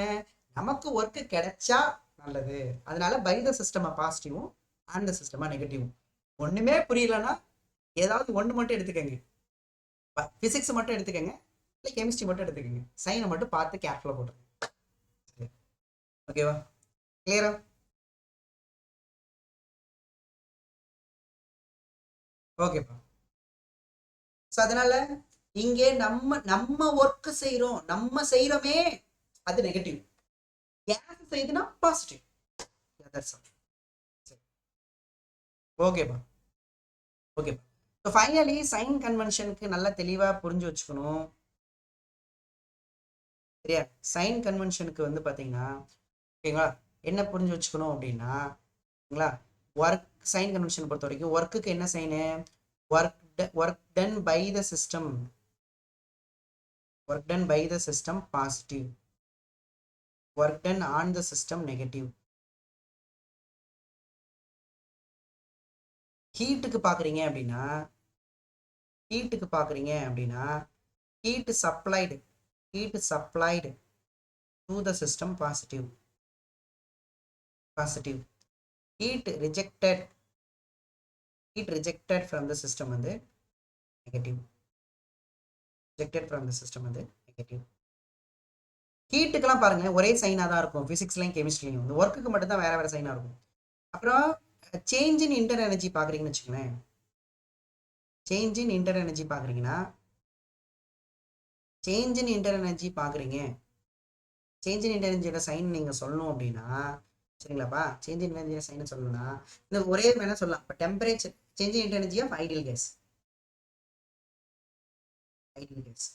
நமக்கு ஒர்க் கிடைச்சா நல்லது, அதனால பை த சிஸ்டம் பாசிட்டிவும் ஆன் த சிஸ்டம் நெகட்டிவும். ஒண்ணுமே புரியலன்னா ஏதாவது ஒன்று மட்டும் எடுத்துக்கங்க, பிசிக்ஸ் மட்டும் எடுத்துக்கங்க, இல்லை கெமிஸ்ட்ரி மட்டும் எடுத்துக்கங்க, சைனை மட்டும் பார்த்து கேர்ஃபுல்லாக போட்டுருங்க. ஓகேவா? கிளியரா? ஓகேப்பா. ஸோ அதனால இங்கே நம்ம ஒர்க் செய்யறோம், நம்ம செய்யறோமே அது நெகட்டிவ், கேஸ் செய்யுதுன்னா பாசிட்டிவ். ஓகேப்பா. ஓகேப்பா. ஸோ ஃபைனலி சைன் கன்வென்ஷனுக்கு நல்லா தெளிவாக புரிஞ்சு வச்சுக்கணும். சரியா? சைன் கன்வென்ஷனுக்கு வந்து பார்த்தீங்கன்னா, ஓகேங்களா, என்ன புரிஞ்சு வச்சுக்கணும் அப்படின்னா, ஓகேங்களா, ஒர்க் சைன் கன்வென்ஷன் பொறுத்த வரைக்கும் ஒர்க்குக்கு என்ன sign, work done by the system, work done by the system positive, work done on the system negative. ஹீட்டுக்கு பார்க்குறீங்க அப்படின்னா heat supplied to the system positive, heat rejected from the system வந்து negative, ஹீட்டுக்கெல்லாம் பாருங்க ஒரே சைனா தான் இருக்கும், பிசிக்ஸ்லையும் கெமிஸ்ட்ரிலையும். இந்த ஒர்க்குக்கு மட்டும் தான் வேற வேற சைனா இருக்கும். அப்புறம் சேஞ்ச் இன் இன்டர் எனர்ஜி பார்க்குறீங்கன்னு வச்சுக்கோங்களேன். சேஞ்ச் இன் இன்டர் எனர்ஜி பார்க்குறீங்கன்னா சேஞ்ச் இன் இன்டர் எனர்ஜி பார்க்குறீங்க. சேஞ்ச் இன் இன்டர் எனர்ஜியோட சைன் நீங்கள் சொல்லணும் அப்படின்னா சரிங்களாப்பா, சேஞ்ச் இன் எனர்ஜியோட சைனை சொல்லணும்னா இந்த ஒரே வேணா சொல்லலாம். இப்போ temperature change in internal energy of ideal gas. Ideal gas.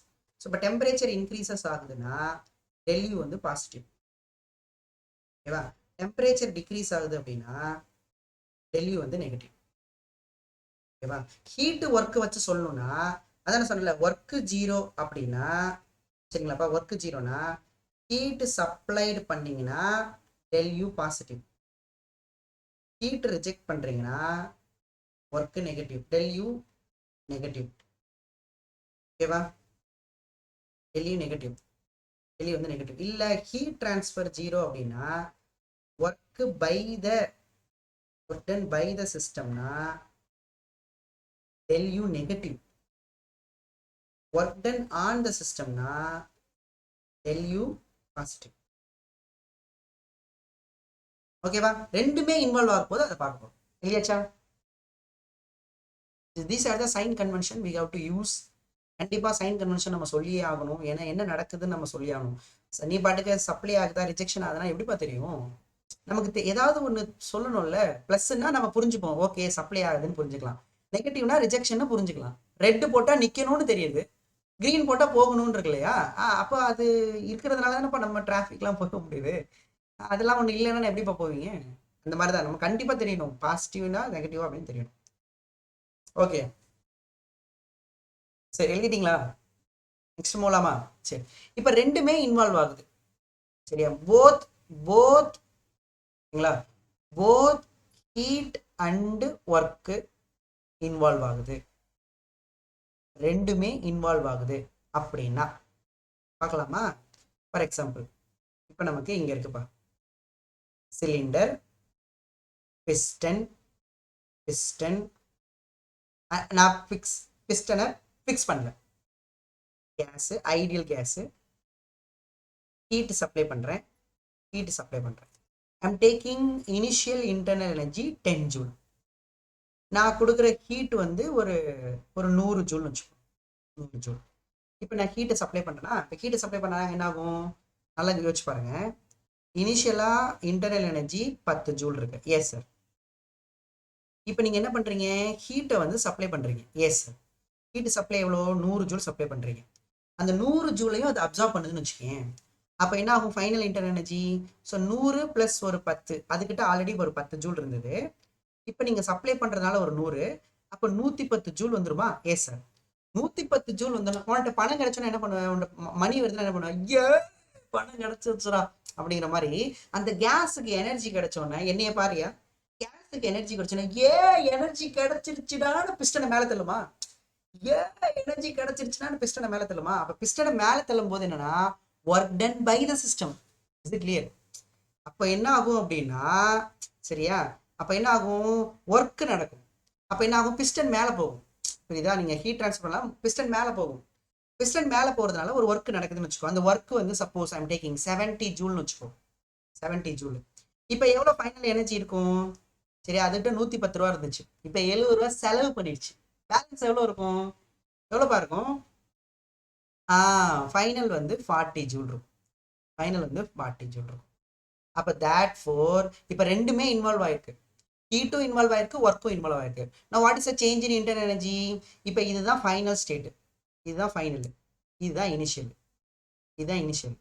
So இப்போ டெம்பரேச்சர் இன்க்ரீசஸ் ஆகுதுன்னா டெல்யூ வந்து பாசிட்டிவ். ஓகேவா? டெம்பரேச்சர் டிக்ரீஸ் ஆகுது அப்படின்னா டெல்யூ வந்து நெகட்டிவ். ஓகேவா? ஹீட்டு ஒர்க்கு வச்சு சொல்லணும்னா அதான் சொன்னல, ஒர்க்கு 0 அப்படின்னா சரிங்களாப்பா, ஒர்க்கு 0னா ஹீட்டு சப்ளைடு பண்ணீங்கன்னா டெல்யூ பாசிட்டிவ். ஹீட் ரிஜெக்ட் பண்றீங்கன்னா ஒர்க்கு நெகட்டிவ், டெல்யூ நெகட்டிவ். ஓகேவா? டெல்யூ நெகட்டிவ், டெல்யூ வந்து நெகட்டிவ். இல்ல ஹீட் டிரான்ஸ்ஃபர் 0 அப்படின்னா work by the work done by the சிஸ்டம்னா del U negative. Work done on the சிஸ்டம்னா டெல்யூ பாசிட்டிவ். ஓகேவா? ரெண்டுமே இன்வால்வ் ஆகும் போது அதை பார்ப்போம் இல்லையாச்சா? These are the sign convention we have to use. கண்டிப்பா சைன் கன்வென்ஷன் நம்ம சொல்லியே ஆகணும். ஏன்னா என்ன நடக்குதுன்னு நம்ம சொல்லி ஆகணும். நீ பாட்டுக்கு சப்ளை ஆகுதா ரிஜெக்ஷன் ஆகுதுன்னா எப்படிப்பா தெரியும்? நமக்கு ஏதாவது ஒன்று சொல்லணும்ல. பிளஸ்ன்னா நம்ம புரிஞ்சுப்போம், ஓகே சப்ளை ஆகுதுன்னு புரிஞ்சுக்கலாம். நெகட்டிவ்னா ரிஜெக்ஷன் புரிஞ்சுக்கலாம். ரெட் போட்டா நிக்கணும்னு தெரியுது, கிரீன் போட்டா போகணும்னு இருக்கு இல்லையா? அப்போ அது இருக்கிறதுனால தானே நம்ம டிராஃபிக்லாம் போக முடியுது. அதெல்லாம் ஒன்று இல்லைன்னா எப்படிப்பா போவீங்க? அந்த மாதிரி தான் நம்ம கண்டிப்பா தெரியணும், பாசிட்டிவ்னா நெகட்டிவா அப்படின்னு தெரியணும். ஓகே சரி, எழுதிட்டீங்களா? நெக்ஸ்ட் போலாமா? சரி, இப்போ ரெண்டுமே இன்வால்வ் ஆகுது சரியா? Both both both heat and work involve ஆகுது. ரெண்டுமே இன்வால்வ் ஆகுது அப்படின்னா பார்க்கலாமா? ஃபார் எக்ஸாம்பிள் இப்போ நமக்கு இங்க இருக்குப்பா சிலிண்டர், பிஸ்டன், பிஸ்டன் நான் பிஸ்டனை ஃபிக்ஸ் பண்ணல, gas ideal gas, heat supply பண்றேன், ஹீட் சப்ளை பண்றேன். I'm taking initial internal energy 10 joule. நான் கொடுக்குற ஹீட் வந்து ஒரு 100 ஜூல்னு வச்சுக்கோங்க, 100 ஜூல். இப்போ நான் ஹீட்டை சப்ளை பண்ணுறேன்னா, இப்போ ஹீட்டை சப்ளை பண்ணா என்ன ஆகும்? நல்லா யோசிச்சு பாருங்க. இனிஷியலாக இன்டர்னல் எனர்ஜி 10 ஜூல் இருக்கு, எஸ் சார். இப்போ நீங்கள் என்ன பண்ணுறீங்க? ஹீட்டை வந்து சப்ளை பண்ணுறீங்க, எஸ் சார். ஹீட்டு சப்ளை எவ்வளோ? 100 ஜூல் சப்ளை பண்ணுறீங்க. அந்த 100 ஜூலையும் அது அப்சார்ப் பண்ணுதுன்னு வச்சுக்கேன். அப்போ என்ன ஆகும் final internal energy? So 100 plus ஒரு 10, அதுக்கிட்ட ஆல்ரெடி ஒரு 10 ஜூல் இருந்தது. இப்போ நீங்கள் சப்ளை பண்ணுறதுனால ஒரு 100, அப்போ 110 ஜூல் வந்துருமா? Yes sir. 110 ஜூல் வந்தோன்னா உன்கிட்ட பணம் கிடைச்சோன்னா என்ன பண்ணுவேன்? மணி வருதுன்னா என்ன பண்ணுவேன்? ஐயோ பணம் கிடைச்சிருச்சுரா அப்படிங்கிற மாதிரி. அந்த கேஸுக்கு எனர்ஜி கிடைச்சோன்னே என்னைய பாரியா, கேஸுக்கு எனர்ஜி கிடைச்சோன்னா ஏ எனர்ஜி கிடைச்சிருச்சுடான்னு பிஸ்டனை மேலே தள்ளுமா? ஏ எனர்ஜி கிடைச்சிருச்சுன்னா பிஸ்டனை மேலே தள்ளுமா? அப்போ பிஸ்டனை மேலே தள்ளும் போது என்னன்னா work done by the system. Is it clear? அப்போ என்ன ஆகும் அப்படின்னா சரியா, அப்போ என்ன ஆகும்? ஒர்க் நடக்கும். அப்போ என்ன ஆகும்? பிஸ்டன் மேலே போகும். புரியுதா? நீங்க ஹீட் ட்ரான்ஸ்ஃபர் பண்ணலாம், பிஸ்டன் மேலே போகும். பிஸ்டன் மேலே போகிறதுனால ஒரு ஒர்க் நடக்குதுன்னு வச்சுக்கோ. அந்த ஒர்க் வந்து சப்போஸ் ஐம் டேக்கிங் 70 ஜூல்னு வச்சுக்கோ, 70 ஜூல். இப்போ எவ்வளோ ஃபைனல் எனர்ஜி இருக்கும்? சரி, அதுகிட்ட 110 ரூபா இருந்துச்சு, இப்போ 70 ரூபா செலவு பண்ணிடுச்சு. பேலன்ஸ் எவ்வளோ இருக்கும்? எவ்வளோப்பா இருக்கும்? ஃபைனல் வந்து 40 ஜூல் இருக்கும். ஃபைனல் வந்து 40 ஜூல் இருக்கும். அப்போ தேட் ஃபோர் இப்போ ரெண்டுமே இன்வால்வ் ஆயிருக்கு. ஹீட்டும் இன்வால்வ் ஆயிருக்கு, ஒர்க்கும் இன்வால்வ் ஆயிருக்கு. நான் what is a change in internal energy? இப்போ இதுதான் ஃபைனல் ஸ்டேட், இதுதான் ஃபைனல், இதுதான் இனிஷியல், இதுதான் இனிஷியல்.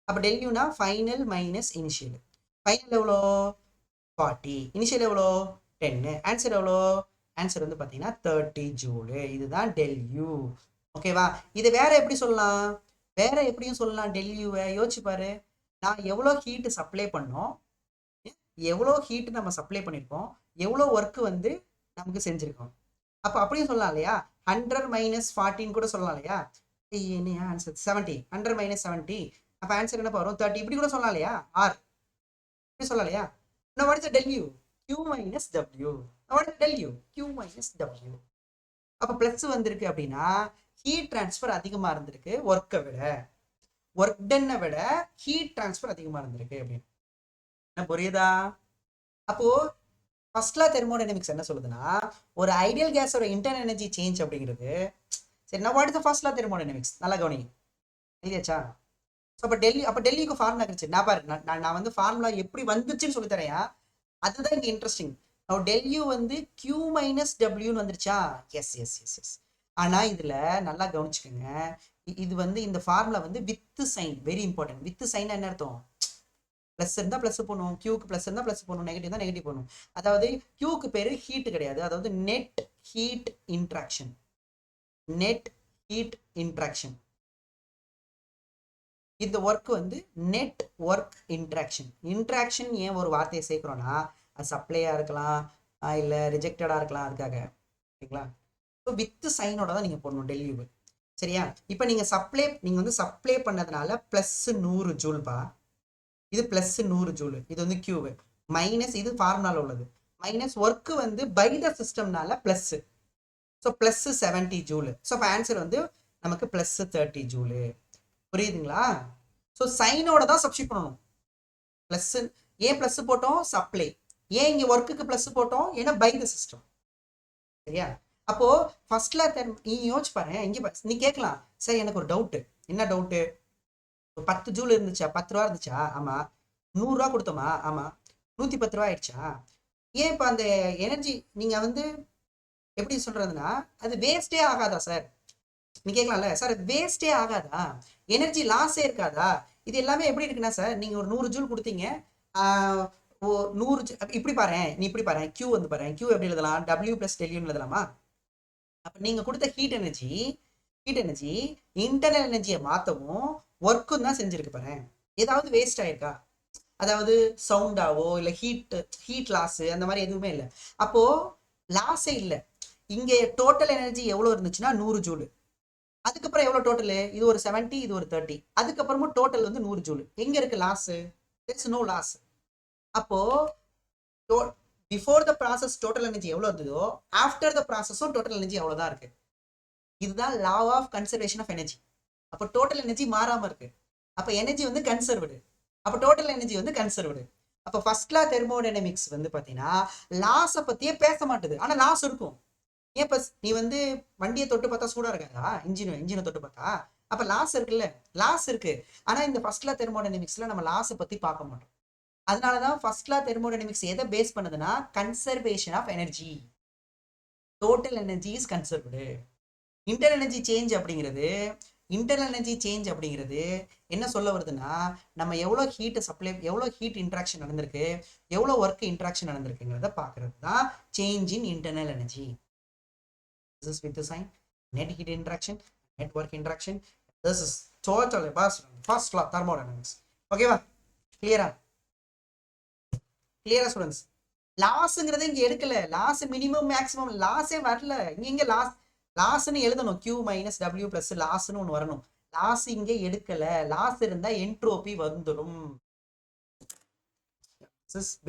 அப்போ டெல்யூனா ஃபைனல் மைனஸ் இனிஷியல். ஃபைனல் எவ்வளோ? 40, இனிஷியல் எவ்வளோ? 10. ஆன்சர் எவ்வளோ? ஆன்சர் வந்து பார்த்தீங்கன்னா 30 ஜூலு. இதுதான் டெல்யூ. ஓகேவா? இது வேற எப்படி சொல்லலாம்? வேற எப்படியும் சொல்லலாம் டெல்யூவை. யோசிச்சு பாரு, நான் எவ்வளோ ஹீட்டு சப்ளை பண்ணோம், எவ்வளோ ஹீட்டு நம்ம சப்ளை பண்ணியிருக்கோம், எவ்வளோ ஒர்க்கு வந்து நமக்கு செஞ்சுருக்கோம். அப்போ அப்படியும் சொல்லலாம் இல்லையா? 100 மைனஸ் 14 கூட சொல்லலாம் இல்லையா? என்ன ஆன்சர்? 70. 100 மைனஸ் 70, அப்போ ஆன்சர் என்ன வரும்? 30. இப்படி கூட சொல்லலாம் இல்லையா? ஆர் இப்படி சொல்லலாம் இல்லையா? Now what is the del u? Q minus W. Now what is the del u? Q minus W. அப்போ பிளஸ் வந்திருக்கு அப்படின்னா ஹீட் டிரான்ஸ்ஃபர் அதிகமாக இருந்திருக்கு ஒர்க்கை விட, ஒர்க் டன்னை விட ஹீட் டிரான்ஸ்ஃபர் அதிகமாக இருந்திருக்கு அப்படின்னு. புரியுதா? அப்போ ஃபர்ஸ்ட் லா தெர்மோடைனமிக்ஸ் என்ன சொல்லுதுன்னா, ஒரு ஐடியல் கேஸோட இன்டர்னல் எனர்ஜி சேஞ்ச் அப்படிங்கிறது சரி. நான் what is the first law thermodynamics நல்லா கவனிங்க. இல்லையாச்சா? ஸோ அப்போ டெல்லிக்கு ஃபார்முலா கிடைச்சு நான் பாரு நான் வந்து ஃபார்முலா எப்படி வந்துச்சுன்னு சொல்லி தரேன். அதுதான் இங்கே இன்ட்ரெஸ்டிங். டெல்யூ வந்து கியூ மைனஸ் டபிள்யூன்னு வந்துருச்சா? Yes yes yes yes. ஆனால் இதில் நல்லா கவனிச்சுக்கோங்க. இது வந்து இந்த ஃபார்முலா வந்து with sign very important. With sign என்ன அர்த்தம்? ப்ளஸ் இருந்தால் ப்ளஸ் போகணும், கியூக்கு ப்ளஸ் இருந்தால் ப்ளஸ் போகணும், நெகட்டிவ் தான் நெகட்டிவ் போகணும். அதாவது கியூக்கு பேர் ஹீட் கிடையாது, அதாவது net heat interaction. Net heat interaction. இந்த ஒர்க் வந்து நெட் ஒர்க் இன்ட்ராக்ஷன். இன்ட்ராக்ஷன் ஏன் ஒரு வார்த்தையை சேர்க்குறோன்னா, அது சப்ளையாக இருக்கலாம், இல்லை ரிஜெக்டடாக இருக்கலாம், அதுக்காக. ஓகேங்களா? ஸோ வித் சைனோட தான் நீங்கள் போடணும் டெல்யூ. சரியா? இப்போ நீங்கள் வந்து சப்ளை பண்ணதுனால ப்ளஸ் 100 ஜூல்பா. இது ப்ளஸ் 100 ஜூல். இது வந்து கியூவு. மைனஸ் இது ஃபார்முலாவில் உள்ளது. மைனஸ் ஒர்க்கு வந்து பை த சிஸ்டம்னால plus. So plus 70 joule. So இப்போ ஆன்சர் வந்து நமக்கு ப்ளஸ் 30 ஜூலு. புரியுதுங்களா? ஸோ சைனோட தான் சப்ஸ்டிட் பண்ணணும். ப்ளஸ் ஏன் ப்ளஸ் போட்டோம்? சப்ளை. ஏன் இங்கே ஒர்க்குக்கு ப்ளஸ் போட்டோம்? ஏன்னா பை த சிஸ்டம். சரியா? அப்போ ஃபர்ஸ்ட்ல நீ யோசிச்சு பாரு. இங்கே நீ கேட்கலாம், சரி எனக்கு ஒரு டவுட்டு. என்ன டவுட்டு? 10 ஜூல் இருந்துச்சா? 10 ரூபா இருந்துச்சா? ஆமா. 100 ரூபா கொடுத்தோமா? ஆமா. 110 ரூபா ஆயிடுச்சா? ஏன் இப்போ அந்த எனர்ஜி நீங்க வந்து எப்படி சொல்றதுன்னா, அது வேஸ்டே ஆகாதா சார்? நீ கேட்கலாம்ல, சார் வேஸ்டே ஆகாதா? எனர்ஜி லாஸே இருக்காதா? இது எல்லாமே எப்படி இருக்குன்னா சார், நீங்க ஒரு 100 ஜூல் கொடுத்தீங்க. ஓ 100 இப்படி பாரு, நீ இப்படி பாரு, கியூ வந்து பாரு, கியூ எப்படி எழுதலாம்? டபிள்யூ பிளஸ் டெல்யூன்னு எழுதலாமா? அப்ப நீங்க கொடுத்த ஹீட் எனர்ஜி இன்டர்னல் எனர்ஜியை மாத்தவும் ஒர்க்கும் தான் செஞ்சிருக்கு பாரு. ஏதாவது வேஸ்ட் ஆயிருக்கா? அதாவது சவுண்டாவோ இல்லை ஹீட் லாஸ் அந்த மாதிரி எதுவுமே இல்லை. அப்போ லாஸே இல்லை. இங்கே டோட்டல் எனர்ஜி எவ்வளோ இருந்துச்சுன்னா 100 ஜூல். அதுக்கப்புறம் எவ்வளோ டோட்டலு? இது ஒரு 70, இது ஒரு 30. அதுக்கப்புறமும் டோட்டல் வந்து 100 ஜூல். எங்க இருக்கு லாஸ்? There's no loss. அப்போ before the process total energy எவ்வளோ இருந்ததோ ஆஃப்டர் த ப்ராசஸும் டோட்டல் எனர்ஜி அவ்வளோதான் இருக்கு. இதுதான் law of conservation of energy. அப்போ டோட்டல் எனர்ஜி மாறாம இருக்கு. அப்போ எனர்ஜி வந்து கன்சர்வ்டு. அப்போ டோட்டல் எனர்ஜி வந்து கன்சர்வ்டு. அப்போ ஃபர்ஸ்ட் லா தெர்மோடைனமிக்ஸ் வந்து பார்த்தீங்கன்னா லாஸை பற்றியே பேச மாட்டுது. ஆனால் லாஸ் இருக்கும். ஏன் இப்போ நீ வந்து வண்டியை தொட்டு பார்த்தா சூடாக இருக்காதா? இன்ஜினை தொட்டு பார்த்தா அப்போ லாஸ் இருக்குல்ல? லாஸ் இருக்கு. ஆனால் இந்த ஃபர்ஸ்ட் லா தெர்மோடைனமிக்ஸில் நம்ம லாஸை பற்றி பார்க்க மாட்டோம். அதனால தான் ஃபர்ஸ்ட் லா தெர்மோடைனமிக்ஸ் எதை பேஸ் பண்ணுதுன்னா conservation of energy. Total energy is conserved. Internal energy change அப்படிங்கிறது என்ன சொல்ல வருதுன்னா, நம்ம எவ்வளோ ஹீட் இன்ட்ராக்ஷன் நடந்திருக்கு, எவ்வளோ ஒர்க் இன்ட்ராக்ஷன் நடந்திருக்குங்கிறத பார்க்கறது தான் change in internal energy. This is with the sign net heat interaction, net work interaction. This is totally first law thermodynamics. ஓகேவா? கிளியரா ஸ்டூடெண்ட்ஸ்? லாஸ்ங்கிறத இங்க எடுக்கல. லாஸ் மினிமம் மேக்ஸிமம் லாஸே வரல. இங்க லாஸ்ன்னு எழுதணும். கியூ மைனஸ் டபிள்யூ பிளஸ் லாஸ்ன்னு ஒன்று வரணும். லாஸ் இங்கே எடுக்கல. லாஸ் இருந்தா என்ட்ரோபி வந்துடும்.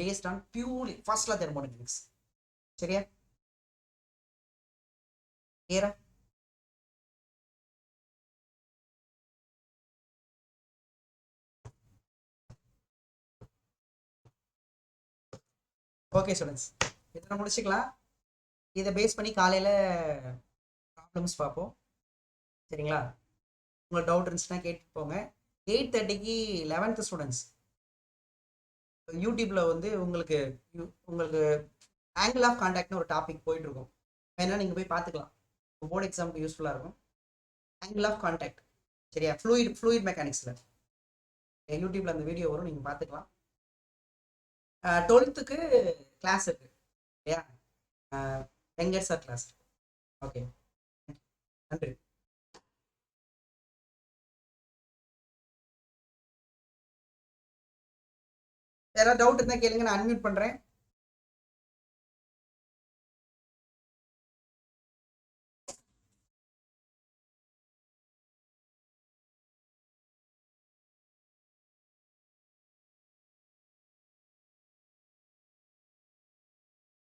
Based on purely first law thermodynamics. சரியா? கிளியரா? ஓகே ஸ்டூடெண்ட்ஸ், இதை முடிச்சுக்கலாம். இதை பேஸ் பண்ணி காலையில் ப்ராப்ளம்ஸ் பார்ப்போம். சரிங்களா? உங்களுக்கு டவுட் இருந்துச்சுன்னா கேட்டு போங்க. 8:30க்கு 11th ஸ்டூடெண்ட்ஸ் யூடியூப்ல வந்து உங்களுக்கு ஆங்கிள் ஆஃப் கான்டாக்ட்னு ஒரு டாபிக் போயிட்டு இருக்கும். வேணா நீங்கள் போய் பார்த்துக்கலாம். போர்டு எக்ஸாமுக்கு யூஸ்ஃபுல்லாக இருக்கும். Angle of contact. சரியா? ஃப்ளூயிட் மெக்கானிக்ஸில் யூடியூப்ல அந்த வீடியோ வரும், நீங்கள் பார்த்துக்கலாம். 12th கிளாஸ் இருக்கு இல்லையா? Venkat sir class. ஓகே, நன்றி. யாராவது டவுட் இருந்தால் கேளுங்க, நான் அன்மியூட் பண்ணுறேன்.